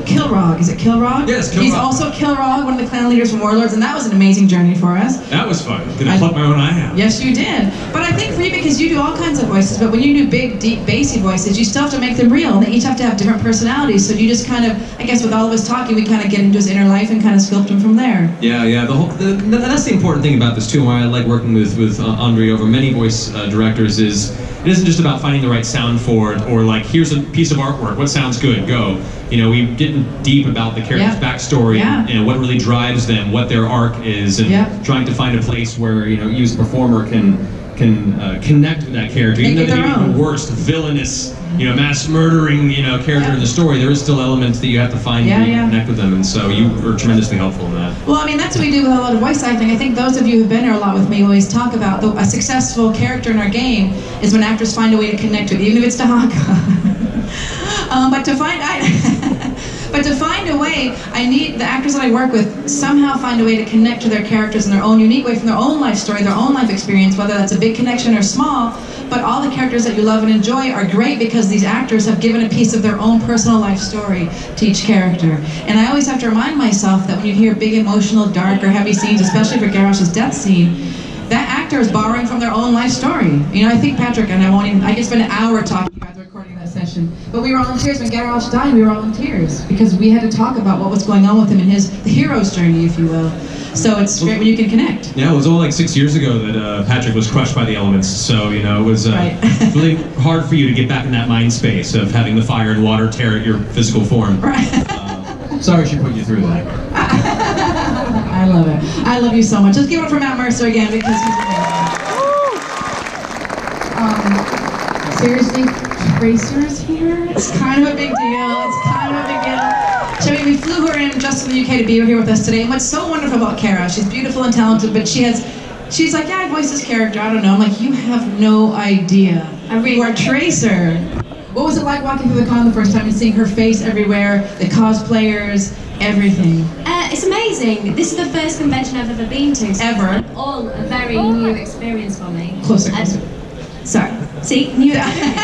Kilrog, is it Kilrog? Yes, Kilrog. He's also Kilrog, one of the clan leaders from Warlords, and that was an amazing journey for us. That was fun. Did I pluck my own eye out? Yes, you did. But I think for you, because you do all kinds of voices, but when you do big, deep, bassy voices, you still have to make them real, and they each have to have different personalities. So you just kind of, I guess with all of us talking, we kind of get into his inner life and kind of sculpt him from there. Yeah. That's the important thing about this too, and why I like working with Andre over many voice directors is it isn't just about finding the right sound for it, or like, here's a piece of artwork, what sounds good, go. We get deep about the character's backstory, and what really drives them, what their arc is, and trying to find a place where you as a performer can connect with that character, even though they may be the worst villainous, mass murdering, character in the story. There is still elements that you have to find to connect with them, and so you were tremendously helpful in that. Well, I mean, that's what we do with a lot of voice acting. I think those of you who've been here a lot with me always talk about a successful character in our game is when actors find a way to connect with, even if it's Dahaka. But to find a way, I need the actors that I work with somehow find a way to connect to their characters in their own unique way, from their own life story, their own life experience, whether that's a big connection or small. But all the characters that you love and enjoy are great because these actors have given a piece of their own personal life story to each character. And I always have to remind myself that when you hear big, emotional, dark, or heavy scenes, especially for Garrosh's death scene, that actor is borrowing from their own life story. I think Patrick and I could spend an hour talking about the recording of that session, but we were all in tears when Garrosh died. We were all in tears because we had to talk about what was going on with him in the hero's journey, if you will. So it's great when you can connect. Yeah, it was only like 6 years ago that Patrick was crushed by the elements, so it was really hard for you to get back in that mind space of having the fire and water tear at your physical form. Sorry she put you through that. I love it. I love you so much. Let's give it up for Matt Mercer again because he's amazing. Seriously, Tracer's here? It's kind of a big deal. So we flew her in just from the UK to be here with us today. And what's so wonderful about Kara, she's beautiful and talented, but she's like, I voiced this character, I don't know. I'm like, you have no idea. I mean, we're Tracer. What was it like walking through the con the first time and seeing her face everywhere, the cosplayers, everything? It's amazing. This is the first convention I've ever been to. So Ever? It's all a very new experience for me. Closer. Sorry. See? New experience.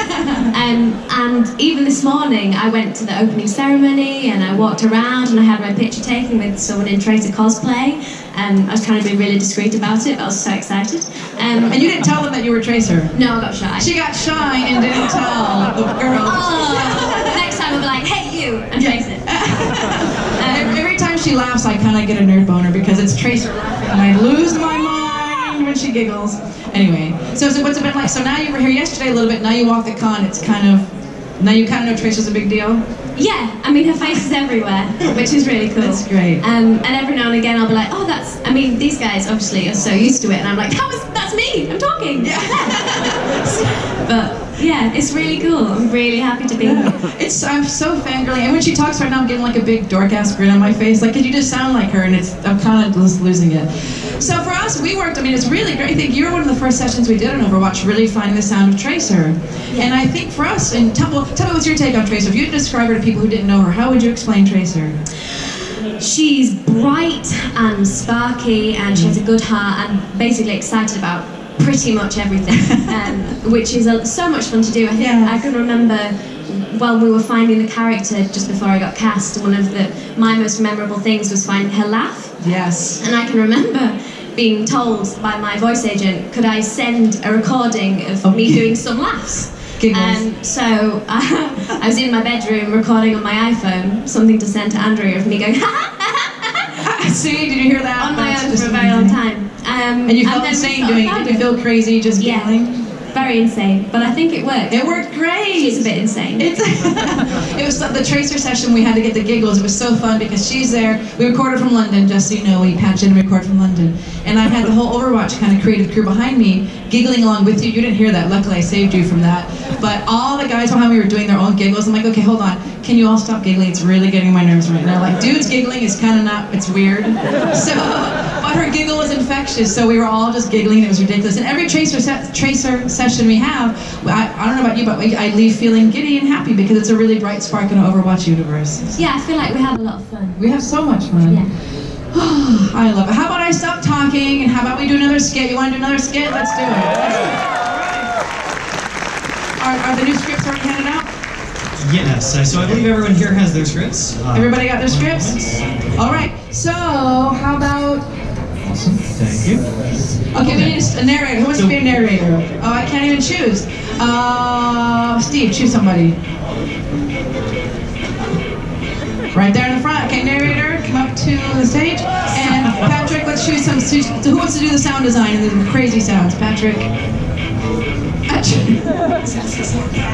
And even this morning, I went to the opening ceremony and I walked around and I had my picture taken with someone in Tracer cosplay. I was trying to be really discreet about it, but I was so excited. And you didn't tell them that you were Tracer? No, I got shy. She got shy and didn't tell the girls. Oh, next time I'll be like, hey you, I'm Tracer. Every time she laughs, I kind of get a nerd boner because it's Tracer laughing and I lose my mind when she giggles. Anyway, so what's it been like? So now you were here yesterday a little bit, now you walk the con, it's kind of, now you kind of know Tracer's a big deal? Yeah, I mean her face is everywhere, which is really cool. That's great. And every now and again I'll be like, oh that's, I mean these guys obviously are so used to it and I'm like, that's me, I'm talking. Yeah. But yeah, it's really cool. I'm really happy to be here. I'm so fangirling, and when she talks right now, I'm getting like a big dork-ass grin on my face, like, 'cause you just sound like her, and I'm kind of just losing it. So for us, we worked, I mean, it's really great. I think you were one of the first sessions we did on Overwatch, really finding the sound of Tracer. Yeah. And I think for us, and tell me what's your take on Tracer? If you had to describe her to people who didn't know her, how would you explain Tracer? She's bright and sparky, and she has a good heart, and basically excited about pretty much everything, which is so much fun to do. I think I can remember while we were finding the character just before I got cast, one of my most memorable things was finding her laugh. Yes. And I can remember being told by my voice agent, could I send a recording of me doing some laughs? So I was in my bedroom recording on my iPhone something to send to Andrea of me going See, did you hear that? On my own for a very long time. And you felt insane doing it? Did you feel crazy just giggling? Very insane, but I think it worked. It worked great. She's a bit insane. It was the Tracer session. We had to get the giggles. It was so fun because she's there. We recorded from London, just so you know. We patched in and record from London, and I had the whole Overwatch kind of creative crew behind me, giggling along with you. You didn't hear that. Luckily, I saved you from that. But all the guys behind me were doing their own giggles. I'm like, okay, hold on. Can you all stop giggling? It's really getting my nerves right now. Like, dudes giggling is kind of not. It's weird. So, but her giggle was infectious. So we were all just giggling. It was ridiculous. And every Tracer session we have, I don't know about you, but I leave feeling giddy and happy because it's a really bright spark in the Overwatch universe. Yeah, I feel like we have a lot of fun. We have so much fun. Yeah. I love it. How about I stop talking and how about we do another skit? You want to do another skit? Let's do it. Are the new scripts already handed out? Yes, so I believe everyone here has their scripts. Everybody got their scripts? All right, so how about... Awesome, thank you. Okay, we need a narrator. Who wants to be a narrator? Oh, I can't even choose. Steve, choose somebody. Right there in the front. Okay, narrator, come up to the stage. And Patrick, let's choose some... Who wants to do the sound design and the crazy sounds? Patrick?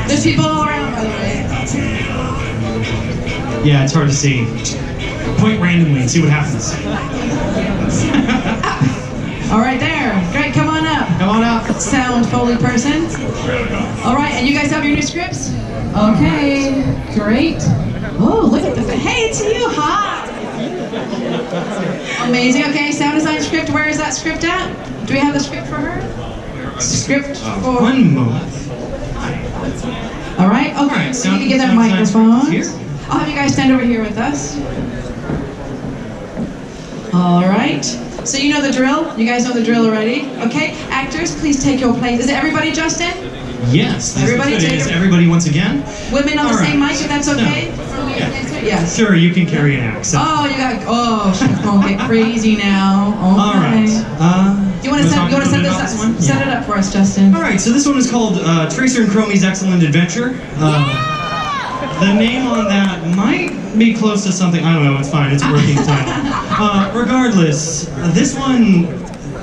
There's people all around, by the way. Yeah, it's hard to see. Point randomly and see what happens. All right, there. Great, come on up. Come on up. Sound Foley person. All right, and you guys have your new scripts? Okay, great. Oh, look at the... Hey, it's you. Hi. Amazing. Okay, sound design script. Where is that script at? Do we have the script for her? Script for... One moment. All right, okay, so you can get that microphone. I'll have you guys stand over here with us. All right, so you know the drill? You guys know the drill already? Okay, actors, please take your place. Is it everybody, Justin? Yes, everybody everybody once again. Women on the same mic, if that's okay? Yes. Sure, you can carry an accent. Oh, she's gonna get crazy now. Okay. All right. Do you want to set it up for us, Justin? All right, so this one is called Tracer and Chromie's Excellent Adventure. The name on that might be close to something. I don't know. It's fine. It's a working title. Regardless, this one,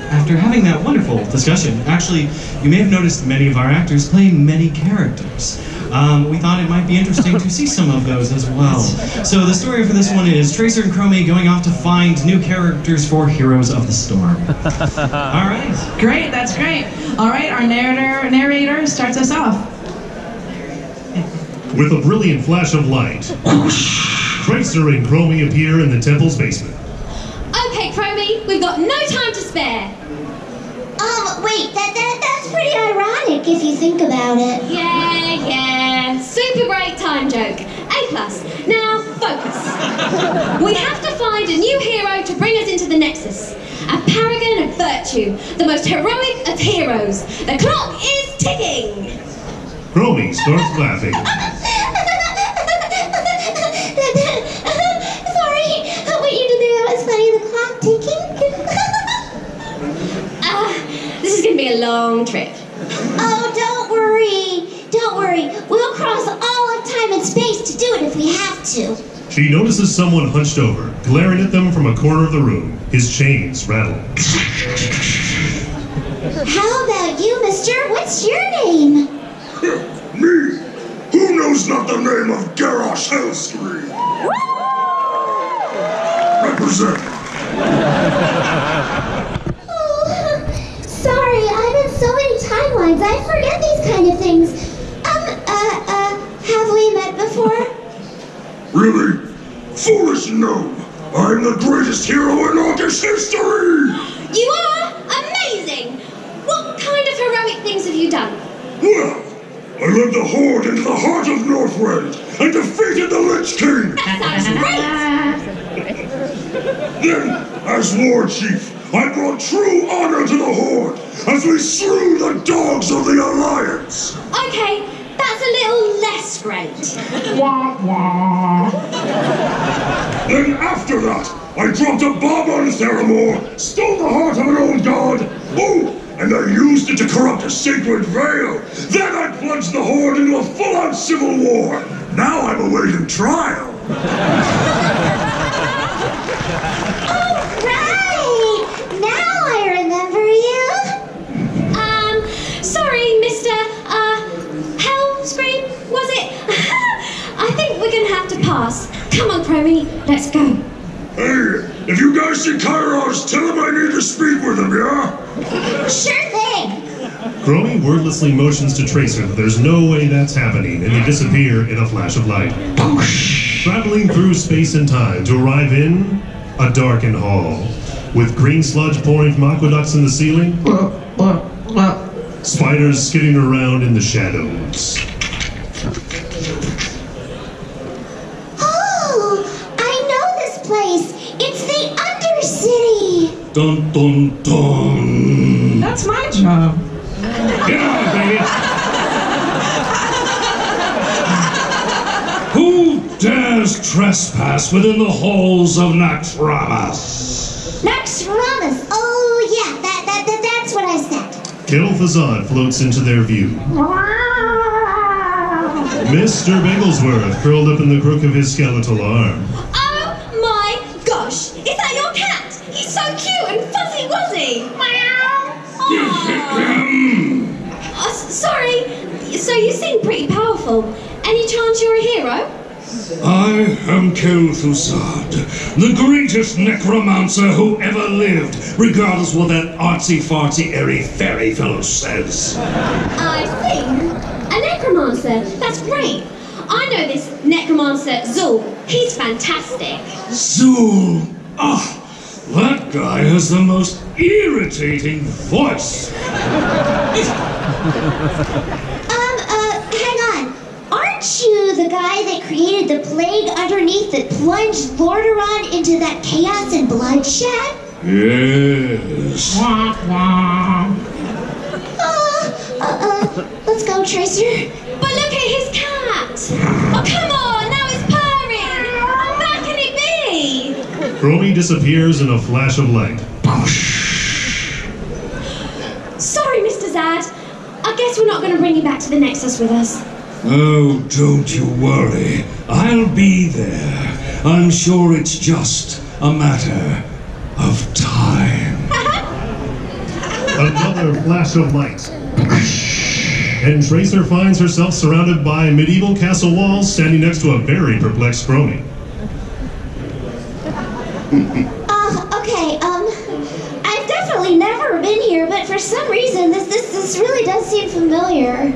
after having that wonderful discussion, actually, you may have noticed many of our actors play many characters. We thought it might be interesting to see some of those as well. So the story for this one is Tracer and Chromie going off to find new characters for Heroes of the Storm. All right. Great, that's great. All right, our narrator starts us off. With a brilliant flash of light, Tracer and Chromie appear in the temple's basement. Okay, Chromie, we've got no time to spare. Wait, that's pretty ironic if you think about it. Yeah, Super great time joke. A+. Now, focus. We have to find a new hero to bring us into the Nexus. A paragon of virtue. The most heroic of heroes. The clock is ticking. Chromie starts laughing. Sorry, what you did there was funny. The clock ticking. This is gonna be a long trip. Oh, don't worry. Don't worry. We'll cross all of time and space to do it if we have to. She notices someone hunched over, glaring at them from a corner of the room. His chains rattle. How about you, mister? What's your name? Me? Who knows not the name of Garrosh Hellscream? Represent. Sorry, I'm in so many timelines. I forget these kind of things. Have we met before? Really? Foolish gnome! I'm the greatest hero in August history! You are amazing! What kind of heroic things have you done? Well, I led the Horde into the heart of Northrend and defeated the Lich King! That sounds great! Then, as War Chief, I brought true honor to the Horde as we slew the dogs of the Alliance! Okay, that's a little less great. Then after that, I dropped a bomb on Theramore, stole the heart of an old god, and I used it to corrupt a sacred veil. Then I plunged the Horde into a full-on civil war. Now I'm awaiting trial. Sorry, Mr. Hellscream, was it? I think we're gonna have to pass. Come on, Chromie, let's go. Hey, if you guys see Kairos, tell him I need to speak with him, yeah? Sure thing. Chromie wordlessly motions to Tracer that there's no way that's happening, and they disappear in a flash of light. Traveling through space and time to arrive in a darkened hall, with green sludge pouring from aqueducts in the ceiling. Spiders skidding around in the shadows. Oh, I know this place. It's the Undercity. Dun dun dun. That's my job. Get on, baby. Who dares trespass within the halls of Naxxramas? Naxxramas. Oh yeah, that's what I said. Kel'Thuzad floats into their view. Mr. Bigglesworth curled up in the crook of his skeletal arm. Oh my gosh! Is that your cat? He's so cute and fuzzy wuzzy! Meow! Sorry, so you seem pretty powerful. Any chance you're a hero? I am Kel'Thuzad, the greatest necromancer who ever lived, regardless what that artsy-fartsy, airy-fairy fellow says. I see. A necromancer. That's great. I know this necromancer, Zul. He's fantastic. Zul! That guy has the most irritating voice. Hang on. Aren't you the guy that created the plague underneath that plunged Lordaeron into that chaos and bloodshed? Yes. Let's go, Tracer. But look at his cat! Oh, come on! Now it's purring! How bad can it be? Chromie disappears in a flash of light. Sorry, Mr. Zad. I guess we're not going to bring you back to the Nexus with us. Oh, don't you worry. I'll be there. I'm sure it's just a matter of time. Another flash of light. And Tracer finds herself surrounded by medieval castle walls standing next to a very perplexed Chromie. Okay, I've definitely never been here, but for some reason this really does seem familiar.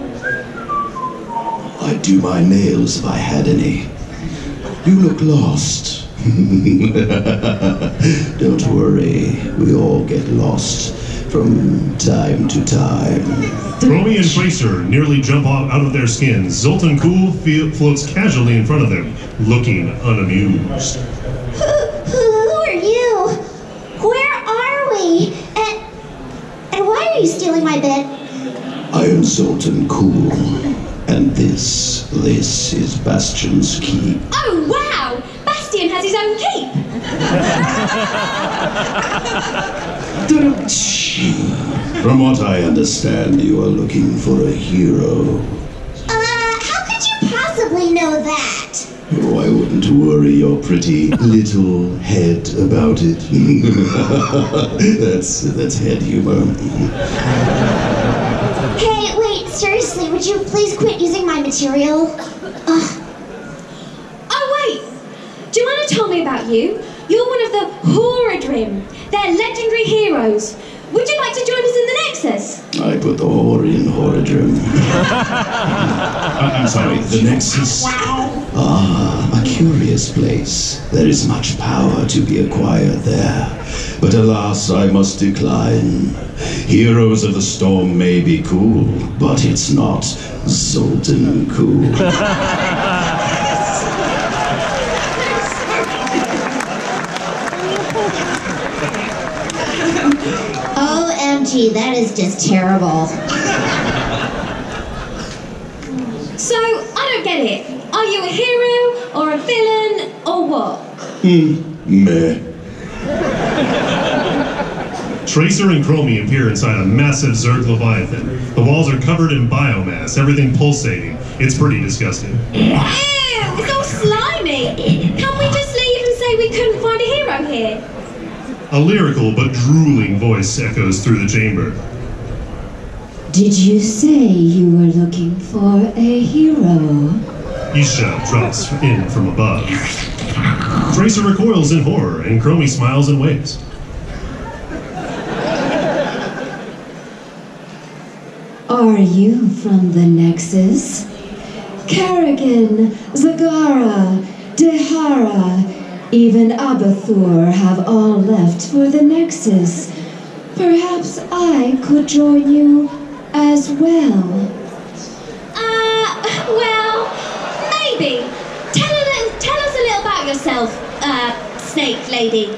I'd do my nails if I had any. You look lost. Don't worry, we all get lost. from time to time. Chromie and Tracer nearly jump out of their skins. Zoltan Cool floats casually in front of them, looking unamused. Who are you? Where are we? And why are you stealing my bed? I am Zoltan Cool, and this is Bastion's keep. Oh, wow! Bastion has his own keep! From what I understand, you are looking for a hero. How could you possibly know that? Oh, I wouldn't worry your pretty little head about it. That's head humor. Hey, wait, seriously, would you please quit using my material? Oh, wait! Joanna told me about you. You're one of the Horadrim. They're legendary heroes. Would you like to join us in the Nexus? I put the whore in Horadrim. I'm sorry, the Nexus? Ah, a curious place. There is much power to be acquired there. But alas, I must decline. Heroes of the Storm may be cool, but it's not Zoltan Cool. OMG, that is just terrible. So, I don't get it. Are you a hero, or a villain, or what? Meh. Tracer and Chromie appear inside a massive Zerg Leviathan. The walls are covered in biomass, everything pulsating. It's pretty disgusting. Ew, it's all slimy. Can't we just leave and say we couldn't find a hero here? A lyrical but drooling voice echoes through the chamber. Did you say you were looking for a hero? Isha drops in from above. Tracer recoils in horror, and Chromie smiles and waves. Are you from the Nexus? Karrigan, Zagara, Dehara, even Abathur have all left for the Nexus. Perhaps I could join you as well. Well, maybe. Tell us a little about yourself, Snake Lady.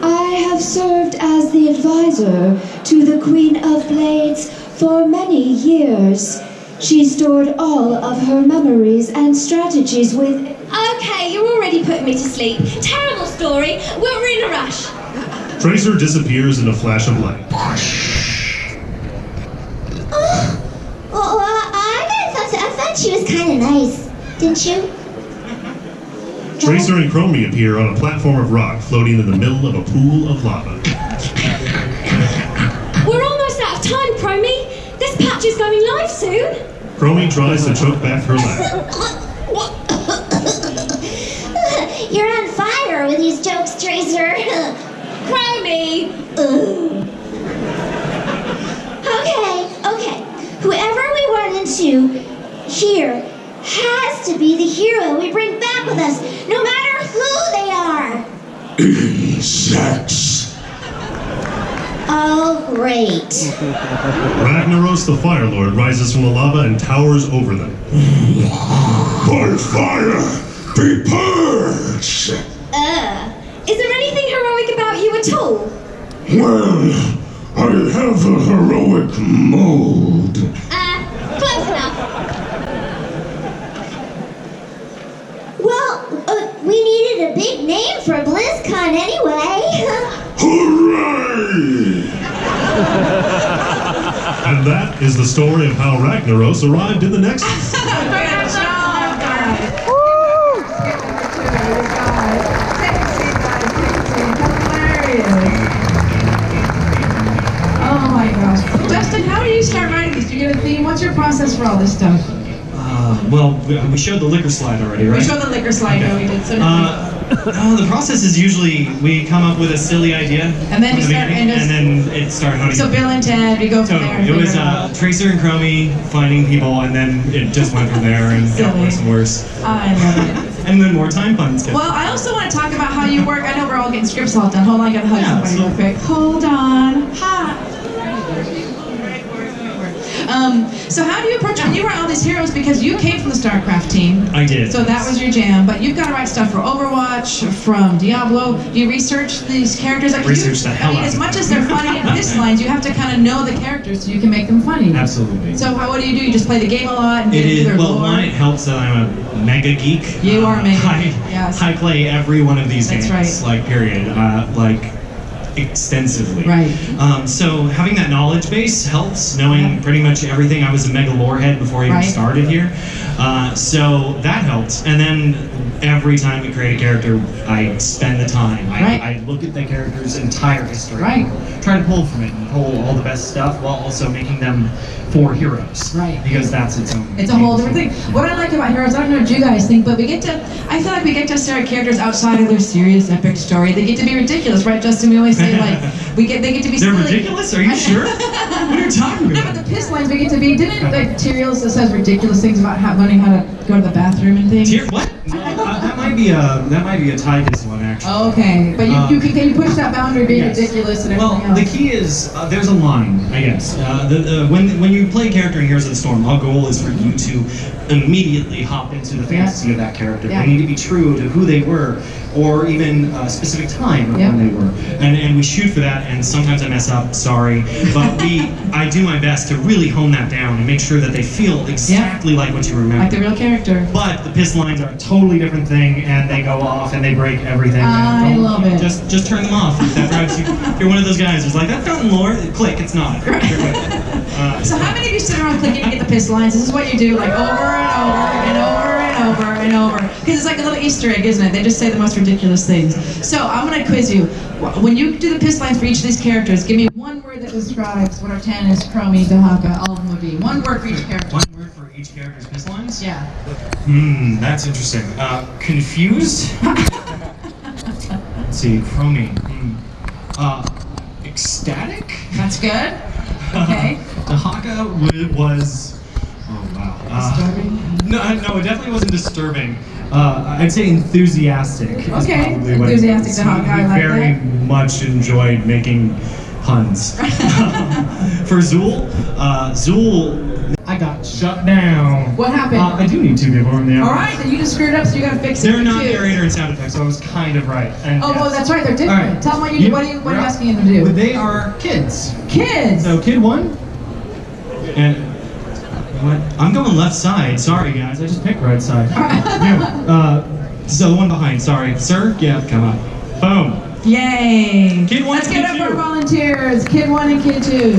I have served as the advisor to the Queen of Blades for many years. She stored all of her memories and strategies with... Okay, you're already putting me to sleep. Terrible story. We're in a rush. Tracer disappears in a flash of light. I thought she was kind of nice, didn't you? Tracer and Chromie appear on a platform of rock floating in the middle of a pool of lava. We're almost out of time, Chromie. This patch is going live soon. Chromie tries to choke back her laugh. You're on fire with these jokes, Tracer. Chromie! Okay. Whoever we run into here has to be the hero we bring back with us, no matter who they are. Sex. Oh, great. Ragnaros the Fire Lord rises from the lava and towers over them. By fire, be purged! Is there anything heroic about you at all? Well, I have a heroic mode. Close enough. Well, we needed a big name for BlizzCon anyway. Hooray! And that is the story of how Ragnaros arrived in the Nexus. Great job, guys. Oh my gosh. Justin, how do you start writing these? Do you get a theme? What's your process for all this stuff? Well, we showed the liquor slide already, right? We showed the liquor slide, Okay. we did. So The process is usually we come up with a silly idea, And then from you the start- beginning, and and then it started hunting. So Bill and Ted, we go from there. and It was figure it out. Tracer and Chromie finding people, and then it just went from there and got Silly. worse and worse. I love it. and then more time puns get. Well, I also want to talk about how you work. I know we're all getting scripts all done. Hold on, I gotta hug somebody so- real quick. Hold on. Hi. So how do you approach when you write all these heroes, because you came from the StarCraft team? I did. So that was your jam, but you've got to write stuff for Overwatch, from Diablo. Do you research these characters? Like, Research the hell out as of much them. as they're funny in piss lines, you have to kind of know the characters so you can make them funny. Absolutely. So what do? You just play the game a lot and It get into is, their well, lore? one, it helps that I'm a mega geek. You are mega I, geek, yes. I play every one of these That's games, right. like, period. Like, extensively. Right. So having that knowledge base helps, knowing pretty much everything. I was a mega lore head before I even Right. started here. So that helped. And then every time we create a character, I spend the time. Right. I look at the character's entire history. Right. Try to pull from it and pull all the best stuff while also making them for heroes. Right. Because that's its own. It's a whole different thing. What I like about heroes, I don't know what you guys think, but I feel like we get to stare at characters outside of their serious epic story. They get to be ridiculous, right, Justin? We always say like, they get to be They're silly. ridiculous? Are you sure? What are you talking No, about? but the piss lines we get to be, didn't like Tyrael says ridiculous things about learning how to go to the bathroom and things? What? That might be a Tychus one, actually. Oh, okay, but you can push that boundary being ridiculous and everything Well, the else. key is there's a line, I guess. When you play a character in Heroes of the Storm, our goal is for you to immediately hop into the fantasy of that character. Yeah. They need to be true to who they were, or even a specific time of when they were. And we shoot for that, and sometimes I mess up, sorry. But I do my best to really hone that down and make sure that they feel exactly like what you remember. Like the real character. But the piss lines are a totally different thing, and they go off and they break everything. I Don't- love it. Just turn them off if that drives you. If you're one of those guys who's like, that's not in lore. Click, it's not. You're good. So how many of you sit around clicking to get the piss lines? This is what you do, like over and over and over and over and over. Because it's like a little Easter egg, isn't it? They just say the most ridiculous things. So I'm going to quiz you. When you do the piss lines for each of these characters, give me one word that describes what our Tannis, Chromie, Dahaka, all of them would be. One word for each character. One word for each character's piss lines? Yeah. That's interesting. Confused? Let's see, Chromie. Ecstatic? That's good. Okay. Dahaka was... Oh, wow. Disturbing? No, it definitely wasn't disturbing. I'd say enthusiastic. is Okay, probably what it enthusiastic is. Dahaka, I like very that. much enjoyed making puns. For Zool, I got shut down. What happened? I do need two people in there. All right, then you just screwed up, so you got to fix it. They're not too. narrator and sound effects, so I was kind of right. And Oh, well, that's right. They're All different. right. Tell them what you do. What are you asking them to do? Well, they are kids. Kids. So kid one, and what? I'm going left side. Sorry, guys. I just picked right side. So the one behind. Sorry, sir. Yeah, come on. Boom. Yay! Kid one Let's and get kid up our two. volunteers. Kid 1 and Kid 2.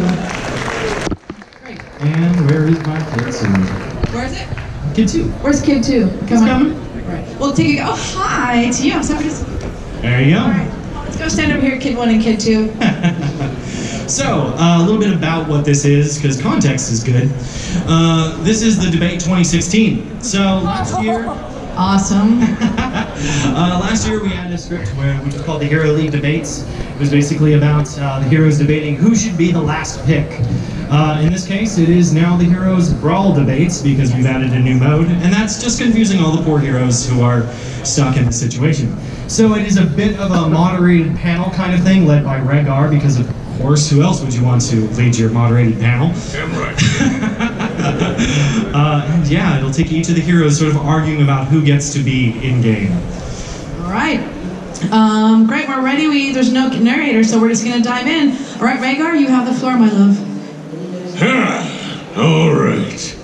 And where is my kid two? Where is it? Kid two. Where's Kid 2? He's coming. Right. We'll take a go. Oh, hi to you. So just, There you go. all right. Let's go stand over here, Kid 1 and Kid 2. So, a little bit about what this is, because context is good. This is the debate 2016. So, last year... Awesome. Last year we had a script which was called the Hero League Debates. It was basically about the heroes debating who should be the last pick. In this case, it is now the Heroes Brawl Debates because we've added a new mode, and that's just confusing all the poor heroes who are stuck in this situation. So it is a bit of a moderated panel kind of thing led by Rhaegar because of course, who else would you want to lead your moderated panel? Damn right. And yeah, it'll take each of the heroes sort of arguing about who gets to be in game. All right. Great, we're ready. There's no narrator, so we're just going to dive in. All right, Rhaegar, you have the floor, my love. All right.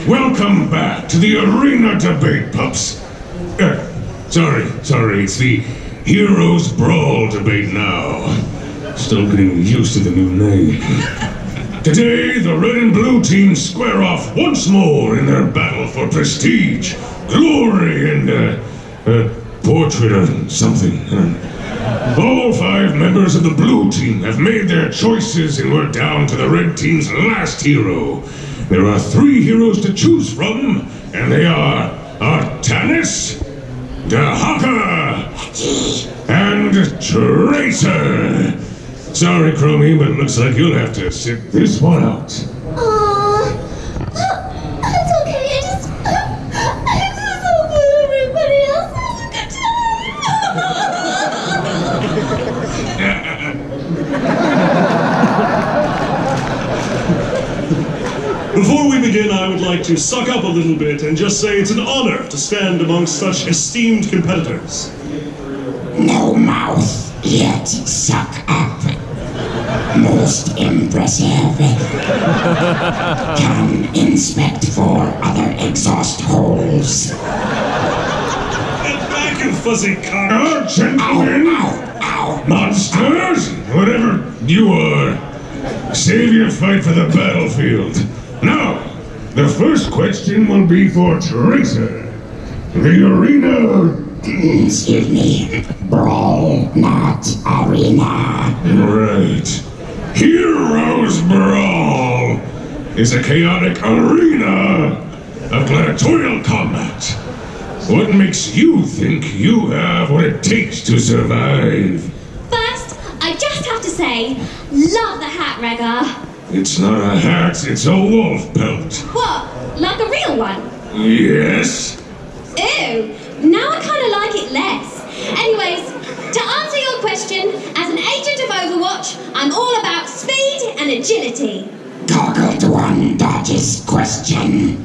Welcome back to the arena debate, pups. Sorry, it's the Heroes Brawl debate now. Still getting used to the new name. Today, the red and blue teams square off once more in their battle for prestige, glory, and portrait of something. All 5 members of the blue team have made their choices, and we're down to the red team's last hero. There are 3 heroes to choose from, and they are Artanis, Dahaka, and Tracer. Sorry, Chromie, but it looks like you'll have to sit this one out. That's okay. I just hope everybody else like to suck up a little bit and just say it's an honor to stand amongst such esteemed competitors. No mouth, yet suck up. Most impressive. Can inspect for other exhaust holes. Get back, you fuzzy cock! Oh, gentlemen! Monsters! Whatever you are, save your fight for the battlefield. Now, the first question will be for Tracer. The arena... Excuse me. Brawl, not arena. Right. Heroes Brawl is a chaotic arena of gladiatorial combat. What makes you think you have what it takes to survive? First, I just have to say, love the hat, Reggar. It's not a hat, it's a wolf pelt. What? Like a real one? Yes? Ew, now I kind of like it less. Anyways, to answer your question, as an agent of Overwatch, I'm all about speed and agility. Toggled one dodges question.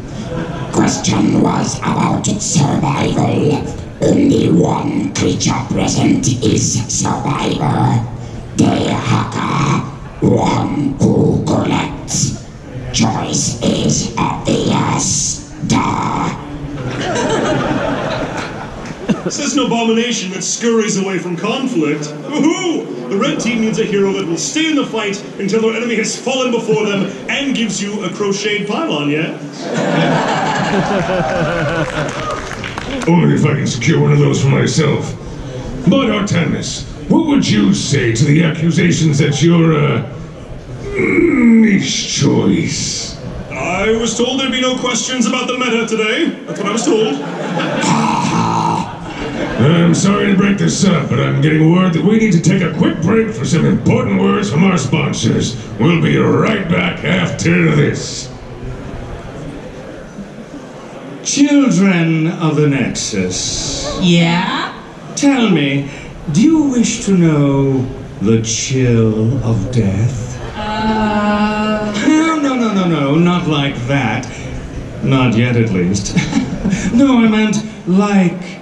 Question was about survival. Only one creature present is survivor. The hacker, one who collects. Choice is obvious. Duh. This is an abomination that scurries away from conflict. Woohoo! The red team needs a hero that will stay in the fight until their enemy has fallen before them and gives you a crocheted pylon, yeah? Only if I can secure one of those for myself. But Artemis, what would you say to the accusations that you're a niche choice? I was told there'd be no questions about the meta today. That's what I was told. I'm sorry to break this up, but I'm getting word that we need to take a quick break for some important words from our sponsors. We'll be right back after this. Children of the Nexus. Yeah? Tell me, do you wish to know the chill of death? No, not like that. Not yet, at least. No, I meant like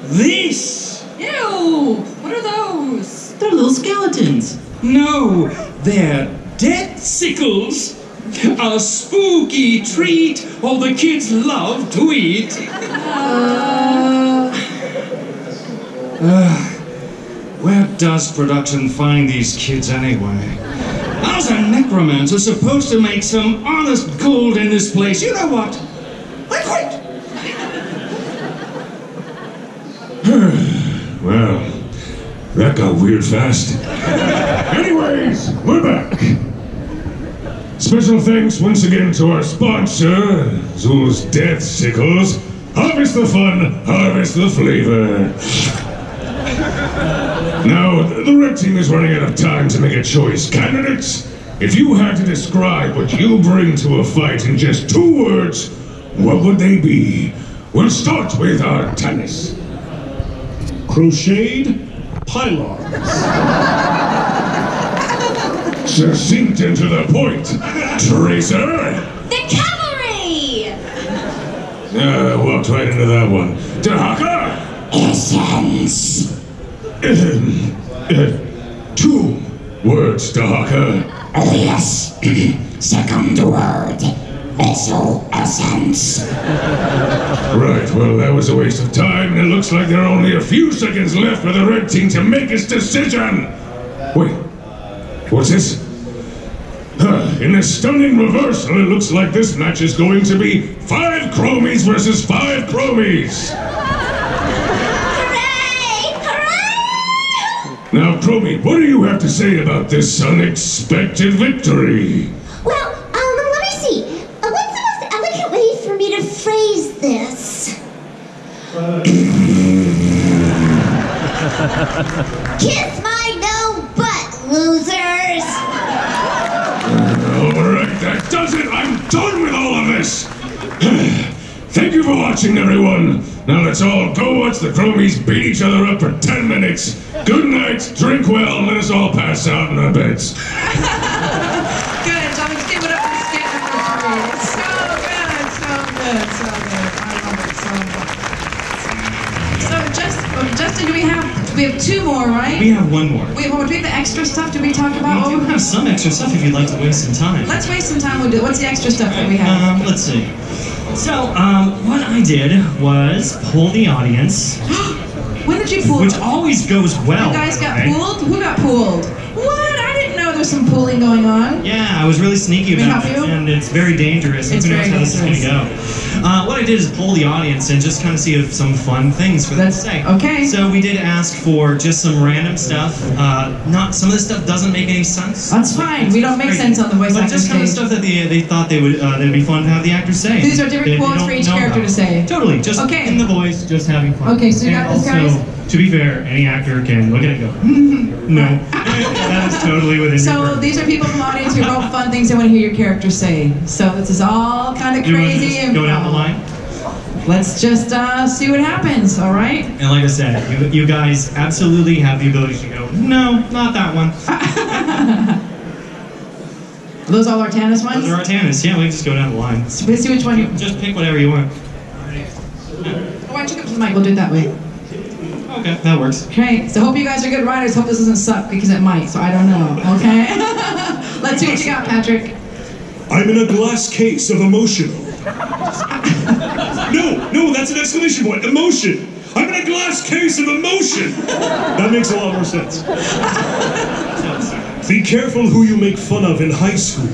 this. Ew! What are those? They're little skeletons. No, they're death sickles. A spooky treat all the kids love to eat. Where does production find these kids anyway? How's a necromancer supposed to make some honest gold in this place? You know what? I quit! Well, that got weird fast. Anyways, we're back. Special thanks once again to our sponsor, Zool's Death Sickles. Harvest the fun, harvest the flavor. Now, the red team is running out of time to make a choice. Candidates, if you had to describe what you bring to a fight in just 2 words, what would they be? We'll start with our tennis. Crocheted pylons. Succinct and to the point. Tracer? The cavalry! Walked right into that one. Dahaka? Essence. 2 words, Dahaka. Yes. Second word. Also essence. Right, well, that was a waste of time, and it looks like there are only a few seconds left for the red team to make its decision. Wait, what's this? In a stunning reversal, it looks like this match is going to be 5 chromies versus 5 chromies. Hooray! Hooray! Now, Chromie, what do you have to say about this unexpected victory? Well, let me see. What's the most elegant way for me to phrase this? Kiss my no butt, losers! Alright, that does it! I'm done with all of this! Thank you for watching, everyone! Now let's all go watch the Chromies beat each other up for 10 minutes. Good night, drink well, and let us all pass out in our beds. Good, so I'm just give it up for skit number 3. Let's go! Justin, we have 2 more, right? We have one more. Do we have the extra stuff? Did we talk about? We do have some extra stuff if you'd like to waste some time. Let's waste some time. We'll do. What's the extra stuff that we have? Let's see. So, what I did was poll the audience. When did you pool? Which always goes well. You guys got pooled? Who got pooled? What? I didn't know there's some pooling going on. Yeah, I was really sneaky about it, help you? and it's very dangerous. It's Who knows very how this is going to go? What I did is poll the audience and just kind of see if some fun things for them to say. Okay. So we did ask for just some random stuff. Not some of this stuff doesn't make any sense. That's fine. We don't make sense on the voice But actor just kind of stage. stuff that they thought that'd be fun to have the actors say. These are different that they quotes don't for each know character about. to say. Totally, just in the voice, just having fun. Okay, so you got this, guys? To be fair, any actor can look at it and go, no. That is totally within your So these are people from the audience who wrote fun things they want to hear your character say. So this is all kind of Do you want to crazy. just go down the line? Let's just see what happens, all right? And like I said, you guys absolutely have the ability to go, no, not that one. Are those all Artanis ones? Those are Artanis, yeah, we can just go down the line. So let's see which one you... Just pick whatever you want. Why don't you come to the mic? We'll do it that way. Okay, that works. Okay, so hope you guys are good writers. Hope this doesn't suck because it might, so I don't know, okay? Let's see what you got, Patrick. I'm in a glass case of emotional. No, that's an exclamation point. Emotion. I'm in a glass case of emotion. That makes a lot more sense. Be careful who you make fun of in high school.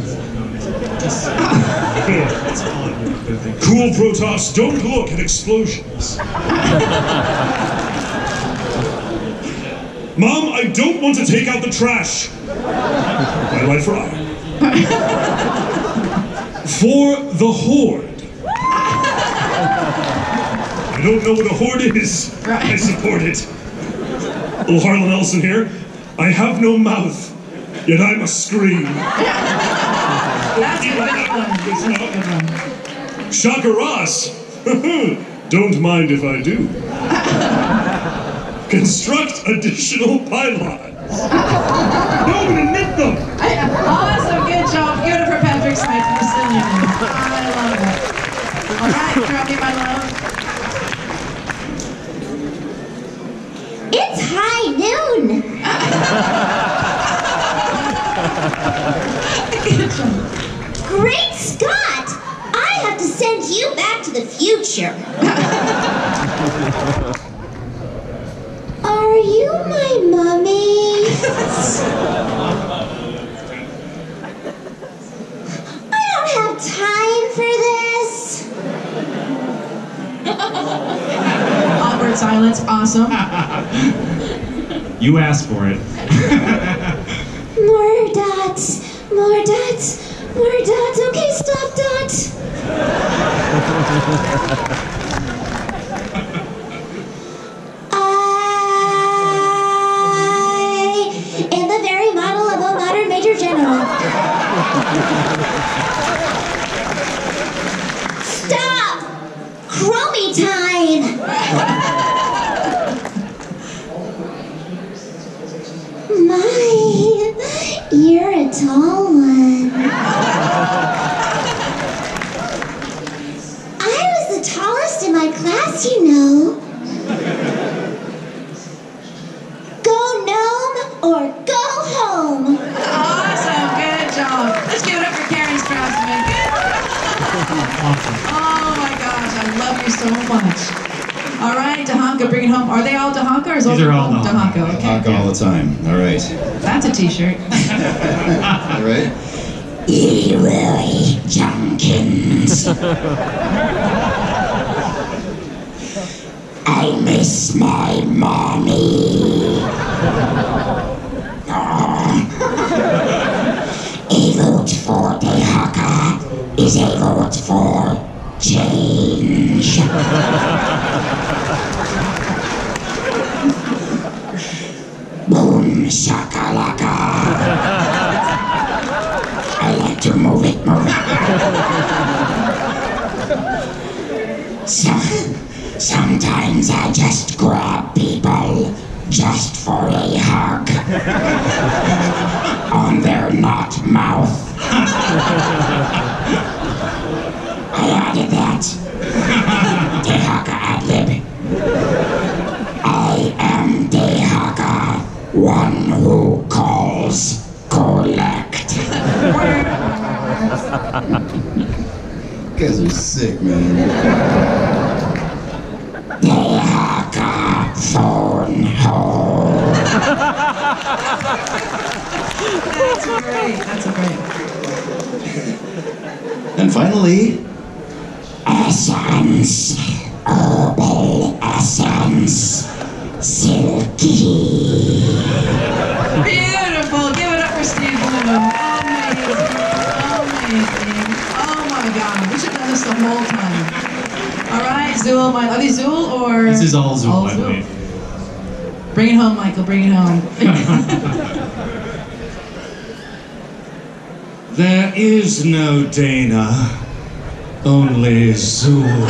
Cool Protoss, don't look at explosions. Mom, I don't want to take out the trash. My life for I. For the Horde. I don't know what a horde is. I support it. Little Harlan Ellison here. I have no mouth, yet I must scream. That's a good one. Shaka Ross. Don't mind if I do. Construct additional pylons. No, I'm gonna knit them. Awesome, good job. Give it up for Patrick Smith from the Sicilian. I love it. All right, drop me my love. It's high noon. Great Scott! I have to send you back to the future. Are you my mommy? I don't have time for this. Awkward silence, awesome. You asked for it. More dots, more dots, more dots. Okay, stop dots. I am the very model of a modern major general. Stop! Chromie time! My, you're a tall one. I was the tallest in my class, you know. Go gnome or go home. Awesome, good job. Let's give it up for Karen Strassman. Oh my gosh, I love you so much. All right, Dahanka, bring it home. Are they all Dahanka or is These are all Dahanka? Okay. Talk all the time. All right. That's a t-shirt. All right. Leroy Jenkins. I miss my mommy. A vote for Dehaka is a vote for change. Boom shakalaka. I like to move it. Sometimes I just grab people just for a hug on their not mouth. I added that. Tehaka ad lib. I guys are sick, man. Phone hole. That's great. And finally, Essence. Herbal essence. Silky. Beautiful. Give it up for Steve Bloom. Amazing. Oh my God. We should have done this the whole time. All right, Zool. Are these Zool or? This is all Zool, by the way. Bring it home, Michael. Bring it home. There is no Dana, only Zool.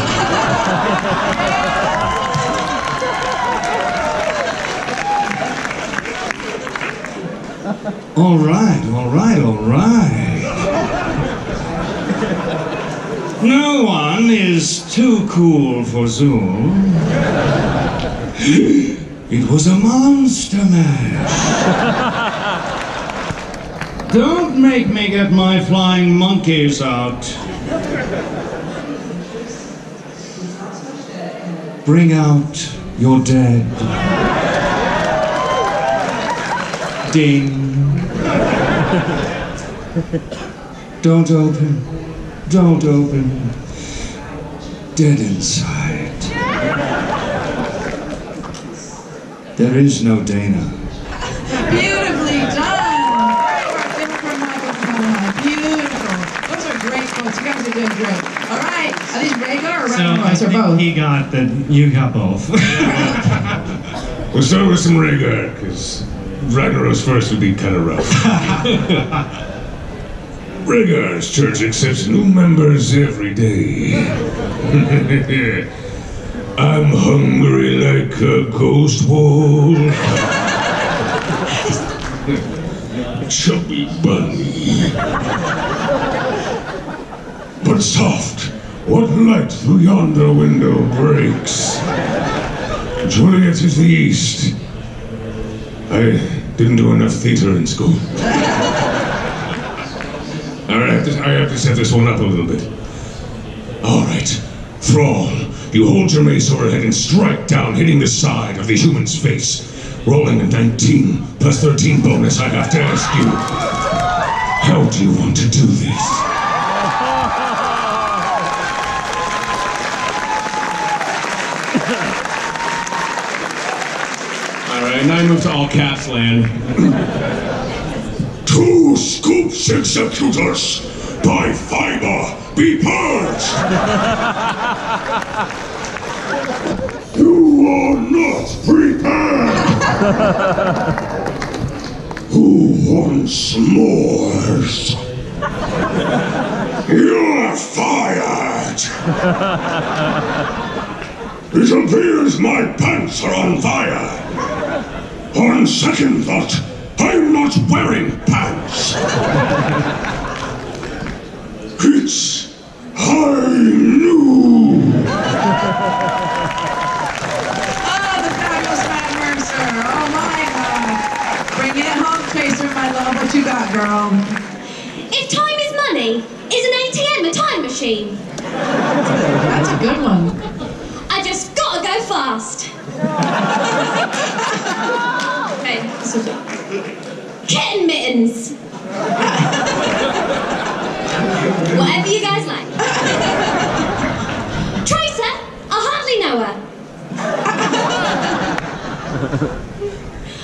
All right. No one is too cool for Zool. It was a monster mash. Don't make me get my flying monkeys out. Bring out your dead. Ding. Don't open. Dead inside. There is no Dana. Beautifully done. Great work from Michael Callahan. Beautiful. Those are great quotes. You guys are doing great. All right. Are these regular or Ragnarok's or both? You got both. We'll start with some Rhaegar, because Ragnarok's first would be kind of rough. Rhaegar's church accepts new members every day. I'm hungry like a ghost wolf. Chubby bunny. But soft, what light through yonder window breaks? Juliet is the east. I didn't do enough theater in school. I have to set this one up a little bit. All right, Thrall, you hold your mace overhead and strike down, hitting the side of the human's face. Rolling a 19 plus 13 bonus, I have to ask you, how do you want to do this? All right, now I move to all caps land. 2 scoops executors by fiber be purged. You are not prepared. Who wants s'mores? You're fired. It appears my pants are on fire. On second thought, I'm not wearing pants. It's high noon. Oh, the fabulous Matt Mercer. Oh my God. Bring it home, Tracer, my love. What you got, girl? If time is money, is an ATM a time machine? That's a good one. I just gotta go fast. Okay, so kitten mittens. Whatever you guys like. Tracer, I hardly know her.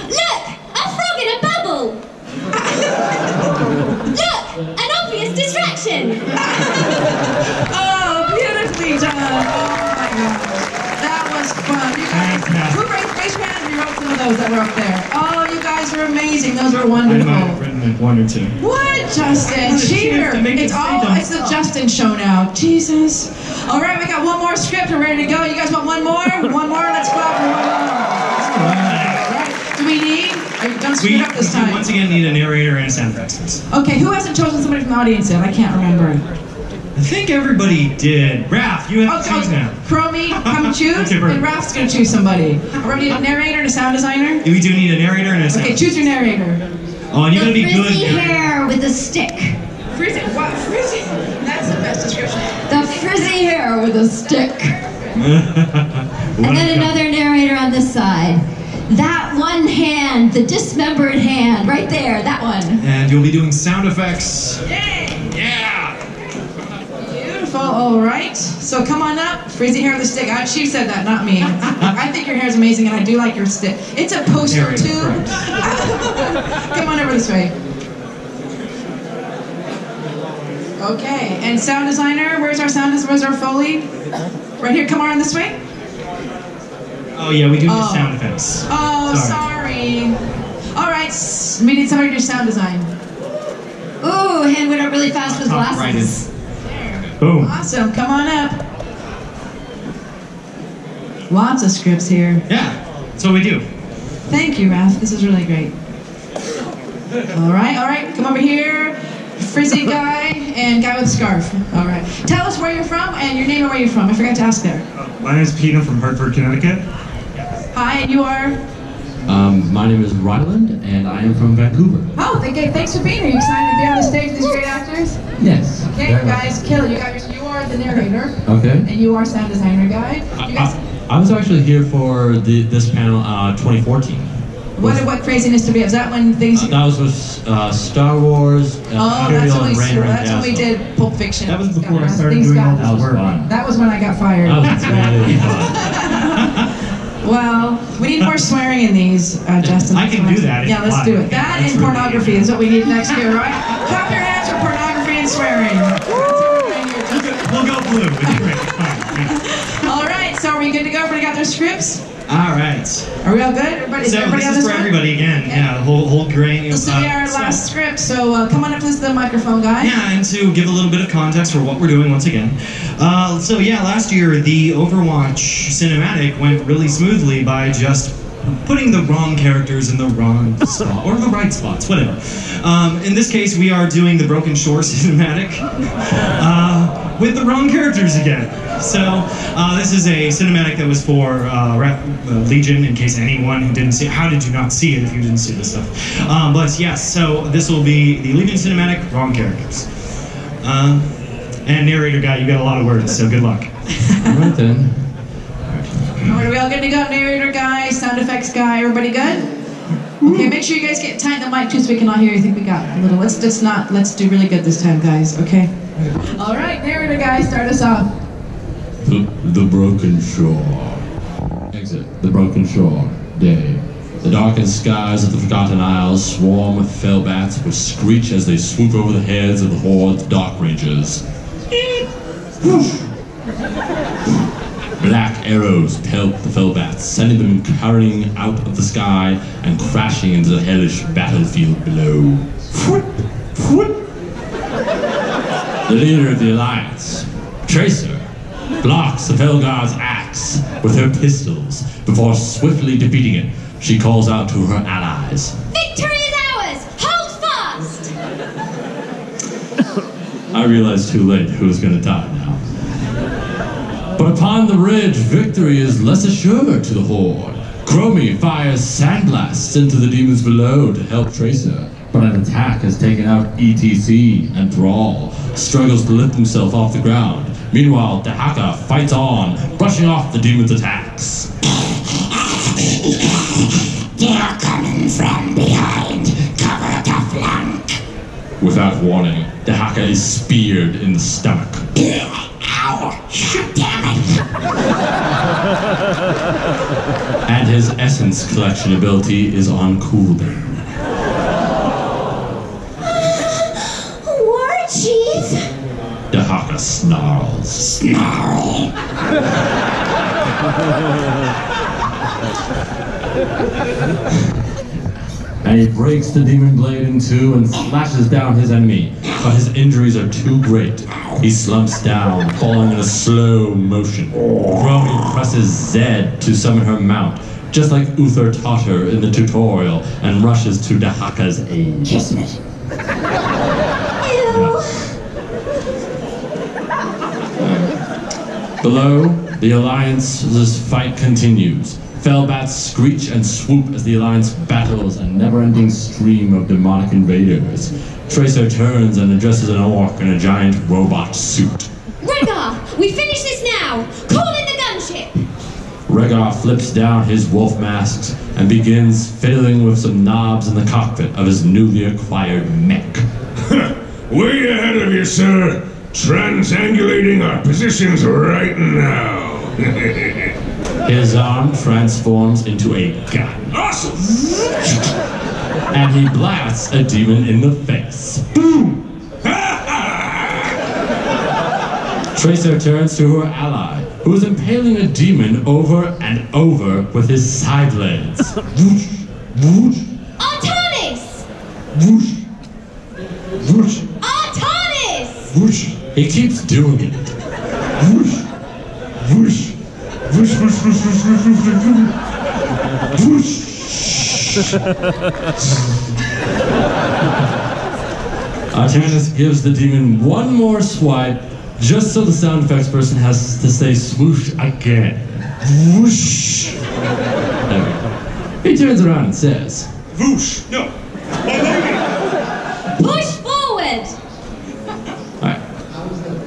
Look, a frog in a bubble. Look, an obvious distraction. Oh, beautifully done. Oh my God. That was fun. You guys, who raised your hand if you wrote some of those that were up there? Oh, you guys are amazing. Those were wonderful. I might have written like 1 or 2. What, Justin? Cheater. It's the Justin show now. Jesus. All right, we got one more script. We're ready to go. You guys want one more? One more? Let's go out for one more. All right. Do we need? Don't screw it up this time. We once again need a narrator and a sound effects. Okay, who hasn't chosen somebody from the audience yet? I can't remember. I think everybody did. Raph, you have to choose now. Chromie, come and choose, Okay, and Raph's gonna choose somebody. We need a narrator and a sound designer. We do need a narrator and a sound. Okay, choose your narrator. Oh, and you gotta be good. Frizzy hair with a stick. Frizzy, what? Frizzy? That's the best description. The Frizzy here with a stick. And then another narrator on this side. That one hand, the dismembered hand, right there, that one. And you'll be doing sound effects. Yeah! Beautiful, all right. So come on up, Frizzy hair with a stick. She said that, not me. I think your hair is amazing and I do like your stick. It's a poster too. Come on over this way. Okay, and sound designer, where's our Foley? Right here, come on this way. Oh yeah, we do need sound effects. Oh, sorry. All right, we need somebody to do sound design. Ooh, hand went up really fast with glasses. Boom. Awesome, come on up. Lots of scripts here. Yeah, that's what we do. Thank you, Raph. This is really great. All right, come over here. Frizzy guy and guy with a scarf. All right. Tell us where you're from and your name and where you're from. I forgot to ask there. My name is Pete. I'm from Hartford, Connecticut. Hi, and you are? My name is Ryland, and I am from Vancouver. Oh, thanks for being here. You excited to be on the stage with these great actors? Yes. Okay, you guys, kill it. You are the narrator. Okay. And you are sound designer guy. You guys, I was actually here for this panel 2014. what craziness to be? Is that when things? That was with Star Wars. That's when we did Pulp Fiction. That was before I started doing all this work. That was when I got fired. That was really fun. Well, we need more swearing in these, Justin. I can do that. Yeah, let's do it. That and pornography is what we need next year, right? Clap your hands for pornography and swearing. We'll go blue. It's great. Fine. All right, so are we good to go? Everybody got their scripts? All right. Are we all good? Everybody, So everybody this is for everybody again. Okay. Yeah, whole grain. This will be our last script, so come on up to the microphone, guys. Yeah, and to give a little bit of context for what we're doing once again. So yeah, last year the Overwatch cinematic went really smoothly by just putting the wrong characters in the wrong spot, or the right spots, whatever. In this case, we are doing the Broken Shore cinematic with the wrong characters again. So this is a cinematic that was for Legion, in case anyone who didn't see it. How did you not see it if you didn't see this stuff? But yes, so this will be the Legion cinematic, wrong characters. And narrator guy, you got a lot of words, so good luck. All right then. Are we all good to go? Narrator guy, sound effects guy, everybody good? Okay, make sure you guys get tight in the mic too so we can all hear you. I think we got a little. Let's do really good this time, guys, okay? All right, narrator guy, start us off. The Broken Shore. Exit. The Broken Shore. Day. The darkened skies of the Forgotten Isles swarm with fell bats which screech as they swoop over the heads of the horde's Dark Rangers. Black arrows pelt the fell bats, sending them carrying out of the sky and crashing into the hellish battlefield below. The leader of the Alliance, Tracer, blocks the Fell Guard's axe with her pistols. Before swiftly defeating it, she calls out to her allies. Victory is ours! Hold fast! I realized too late who was going to die now. But upon the ridge, victory is less assured to the Horde. Chromie fires sandblasts into the demons below to help Tracer. But an attack has taken out ETC, and Thrall struggles to lift himself off the ground. Meanwhile, Dahaka fights on, brushing off the demon's attacks. They're coming from behind. Cover the flank. Without warning, Dahaka is speared in the stomach. Ow! Damn it! And his essence collection ability is on cooldown. War Chief? Dahaka snarls. Snarl. And he breaks the demon blade in two and slashes down his enemy, but his injuries are too great. He slumps down, falling in a slow motion. Chromie presses Z to summon her mount, just like Uther taught her in the tutorial, and rushes to Dahaka's aid. Kiss me. Below, the Alliance's fight continues. Fellbats screech and swoop as the Alliance battles a never-ending stream of demonic invaders. Tracer turns and addresses an orc in a giant robot suit. Rhaegar, now! Call in the gunship! Rhaegar flips down his wolf masks and begins fiddling with some knobs in the cockpit of his newly acquired mech. Way ahead of you, sir. Triangulating our positions right now. His arm transforms into a gun. Awesome! And he blasts a demon in the face. Boom! Tracer turns to her ally, who is impaling a demon over and over with his side blades. Whoosh! Whoosh! Artanis! Whoosh! Whoosh! Artanis! Whoosh! He keeps doing it. Whoosh! Whoosh! Whoosh! Whoosh! Whoosh! Whoosh! Whoosh! Artanis gives the demon one more swipe, just so the sound effects person has to say swoosh again. Whoosh! There we go. He turns around and says, Whoosh! No! My lady! Push forward!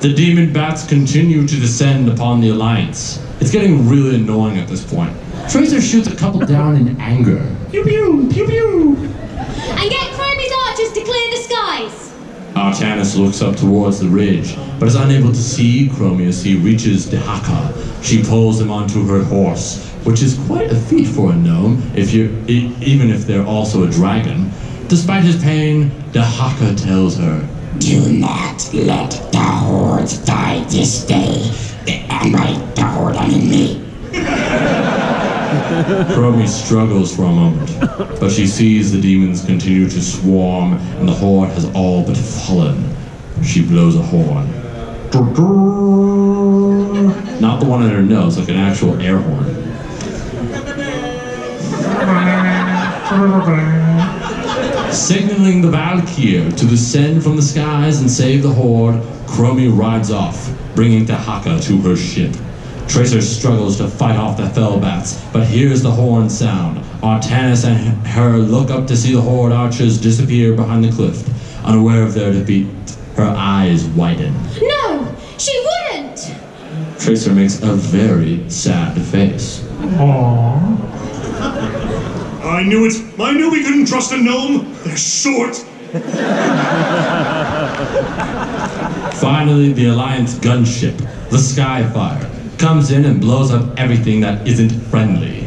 The demon bats continue to descend upon the Alliance. It's getting really annoying at this point. Tracer shoots a couple down in anger. Pew pew! Pew pew! And get Chromie's archers to clear the skies! Artanis looks up towards the ridge, but is unable to see Chromie as he reaches Dehaka. She pulls him onto her horse, which is quite a feat for a gnome, even if they're also a dragon. Despite his pain, Dehaka tells her, Do not let the Horde die this day. And by the Horde, I mean me. Chromie struggles for a moment, but she sees the demons continue to swarm, and the Horde has all but fallen. She blows a horn. Not the one in her nose, like an actual air horn. Signaling the Valkyr to descend from the skies and save the Horde, Chromie rides off, bringing Dehaka to her ship. Tracer struggles to fight off the Fellbats, but hears the horn sound. Artanis and her look up to see the Horde archers disappear behind the cliff. Unaware of their defeat, her eyes widen. No! She wouldn't! Tracer makes a very sad face. Aww. I knew it! I knew we couldn't trust a gnome! They're short! Finally, the Alliance gunship, the Skyfire, comes in and blows up everything that isn't friendly.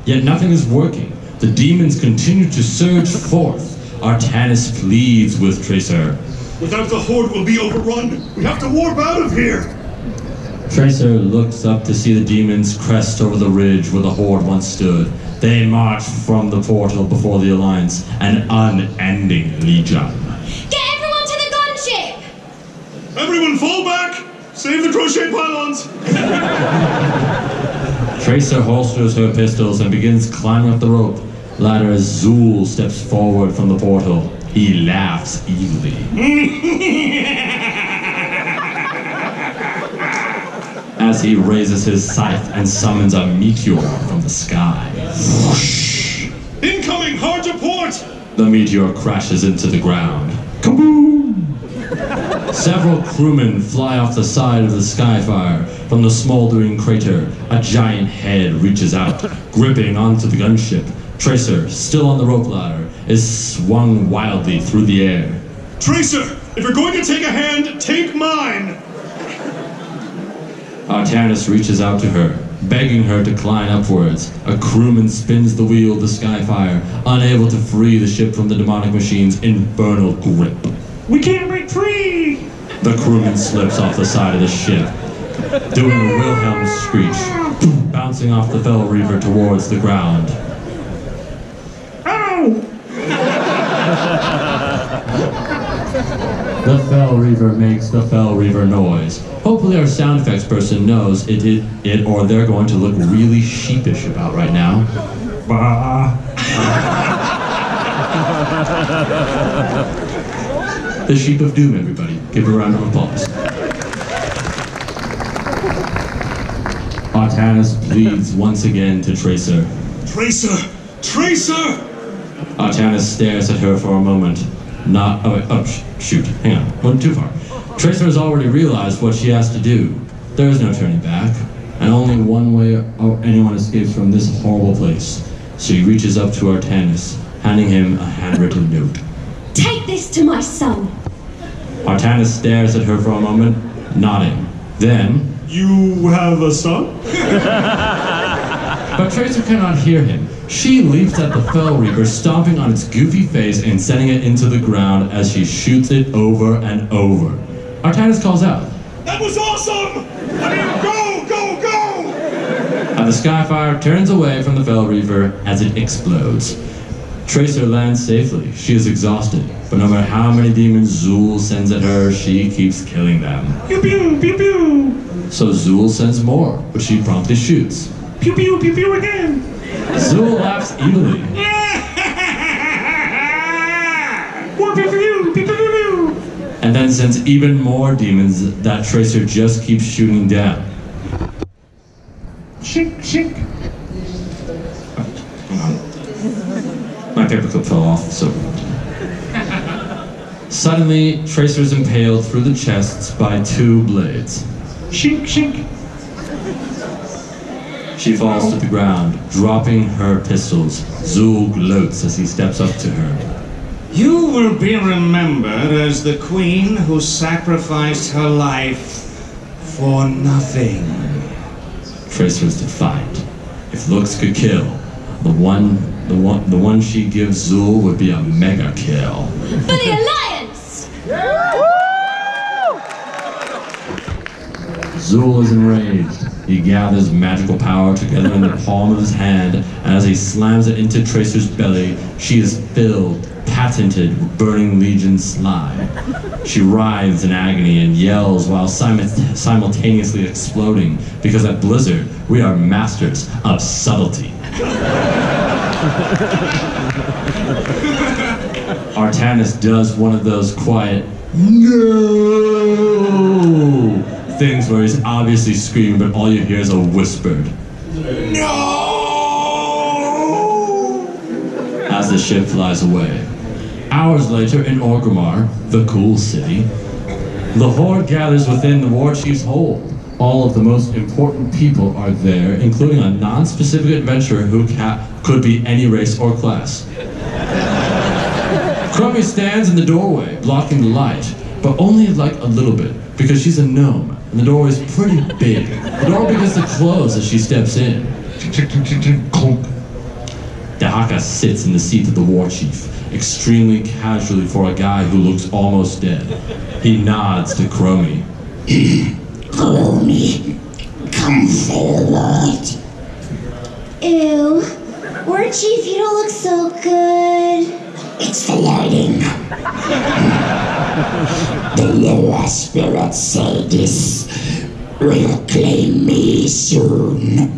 Yet nothing is working. The demons continue to surge forth. Artanis pleads with Tracer. Without the Horde, we'll be overrun! We have to warp out of here! Tracer looks up to see the demons crest over the ridge where the Horde once stood. They march from the portal before the Alliance, an unending legion. Get everyone to the gunship! Everyone fall back! Save the crochet pylons! Tracer holsters her pistols and begins climbing up the rope ladder as Zool steps forward from the portal. He laughs evilly. As he raises his scythe and summons a meteor from the sky. Whoosh! Incoming! Hard to port! The meteor crashes into the ground. Kaboom! Several crewmen fly off the side of the Skyfire. From the smoldering crater, a giant head reaches out, gripping onto the gunship. Tracer, still on the rope ladder, is swung wildly through the air. Tracer, if you're going to take a hand, take mine! Artanis reaches out to her, begging her to climb upwards. A crewman spins the wheel of the Skyfire, unable to free the ship from the demonic machine's infernal grip. We can't break free! The crewman slips off the side of the ship, doing a Wilhelm screech, bouncing off the Fell Reaver towards the ground. Ow! The Fell Reaver makes the Fell Reaver noise. Hopefully our sound effects person knows it or they're going to look really sheepish about right now. The Sheep of Doom, everybody. Give a round of applause. Artanis pleads once again to Tracer. Tracer! Tracer! Artanis stares at her for a moment. Shoot, hang on, went too far. Tracer has already realized what she has to do. There is no turning back, and only one way anyone escapes from this horrible place. She reaches up to Artanis, handing him a handwritten note. Take this to my son. Artanis stares at her for a moment, nodding. Then... You have a son? But Tracer cannot hear him. She leaps at the Fell Reaper, stomping on its goofy face and sending it into the ground as she shoots it over and over. Artanis calls out. That was awesome! I mean, go, go, go! And the Skyfire turns away from the Fell Reaper as it explodes. Tracer lands safely. She is exhausted, but no matter how many demons Zool sends at her, she keeps killing them. Pew pew, pew pew! So Zool sends more, but she promptly shoots. Pew pew, pew pew again! Zool laughs evilly. More pew pew, pew pew pew pew! And then sends even more demons that Tracer just keeps shooting down. Shink, shink. My paperclip fell off, so... Suddenly, Tracer is impaled through the chests by 2 blades. Shink, shink. She falls to the ground, dropping her pistols. Zool gloats as he steps up to her. You will be remembered as the queen who sacrificed her life for nothing. Tracer is defiant. If looks could kill, the one she gives Zool would be a mega kill. For the Alliance! Zool is enraged. He gathers magical power together in the palm of his hand, and as he slams it into Tracer's belly, she is filled, patented, burning legion slime. She writhes in agony and yells while simultaneously exploding, because at Blizzard, we are masters of subtlety. Artanis does one of those quiet no things where he's obviously screaming, but all you hear is a whispered no as the ship flies away. Hours later in Orgrimmar, the cool city, the Horde gathers within the War Chief's hold. All of the most important people are there, including a non-specific adventurer who could be any race or class. Crummy stands in the doorway, blocking the light, but only like a little bit, because she's a gnome, and the doorway is pretty big. The door begins to close as she steps in. Dahaka sits in the seat of the War Chief, extremely casually for a guy who looks almost dead. He nods to Chromie. Chromie, come forward. Ew. War Chief, you don't look so good. It's the lighting. The lower spirits say this will claim me soon.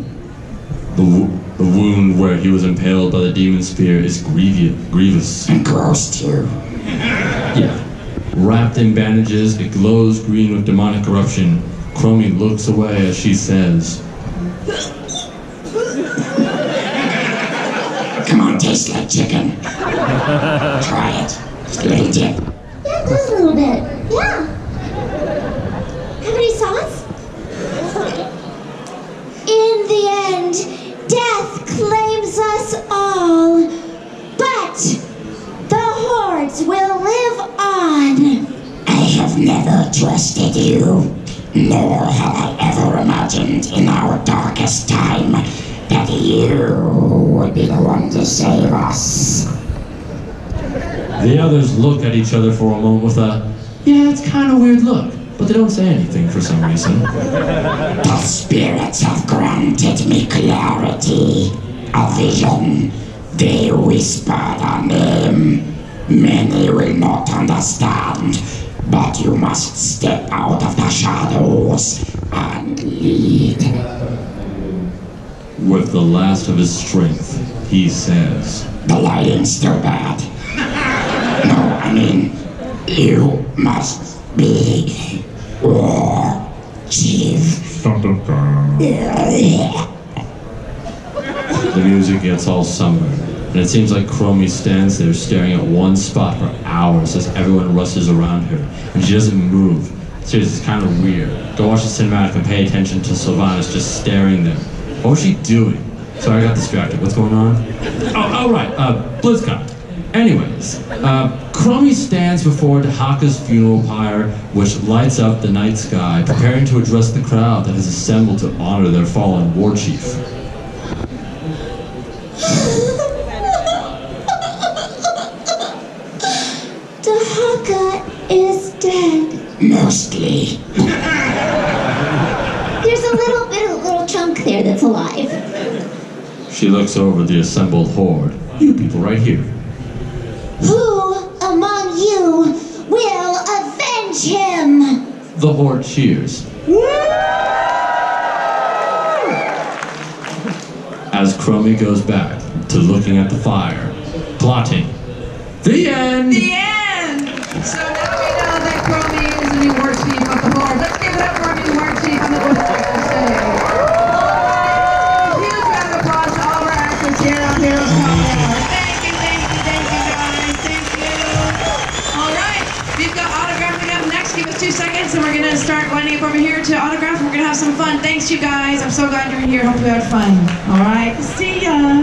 The wound where he was impaled by the demon spear is grievous. And gross too. Yeah. Wrapped in bandages, it glows green with demonic corruption. Chromie looks away as she says, come on, tastes like chicken. Try it. Just a little dip. Yeah, just a little bit. Yeah. Have any sauce? In the end, death claims us all. But the hordes will live on. I have never trusted you, nor have I ever imagined in our darkest time that you would be the one to save us. The others look at each other for a moment with a, yeah, it's kind of weird look, but they don't say anything for some reason. The spirits have granted me clarity, a vision. They whispered a name. Many will not understand, but you must step out of the shadows and lead. With the last of his strength, he says, the lighting's still bad. No, I mean, you must be War Chief. The music gets all somber, and it seems like Chromie stands there staring at one spot for hours as everyone rushes around her, and she doesn't move, Seriously, it's kind of weird. Go watch the cinematic and pay attention to Sylvanas just staring there. What was she doing? Sorry, I got distracted. What's going on? Oh, right. Blizzcon. Anyways, Chromie stands before Dahaka's funeral pyre, which lights up the night sky, preparing to address the crowd that has assembled to honor their fallen war chief. Dahaka is dead. Mostly. There's a little chunk there that's alive. She looks over the assembled horde. You people right here. Who among you will avenge him? The horde cheers. As Chromie goes back to looking at the fire, plotting. The end! The end! So now we know that Chromie is the new war chief of the Horde. Let's give it up for our new war chief on the Voice Actors Day. Huge round of applause to all of our actors here on Heroes Comedy Hour. Thank you guys. Thank you. All right, we've got autographing up next. Give us 2 seconds and we're going to start lining up over here to autograph. We're going to have some fun. Thanks, you guys. I'm so glad you're here. Hope you had fun. All right, see ya.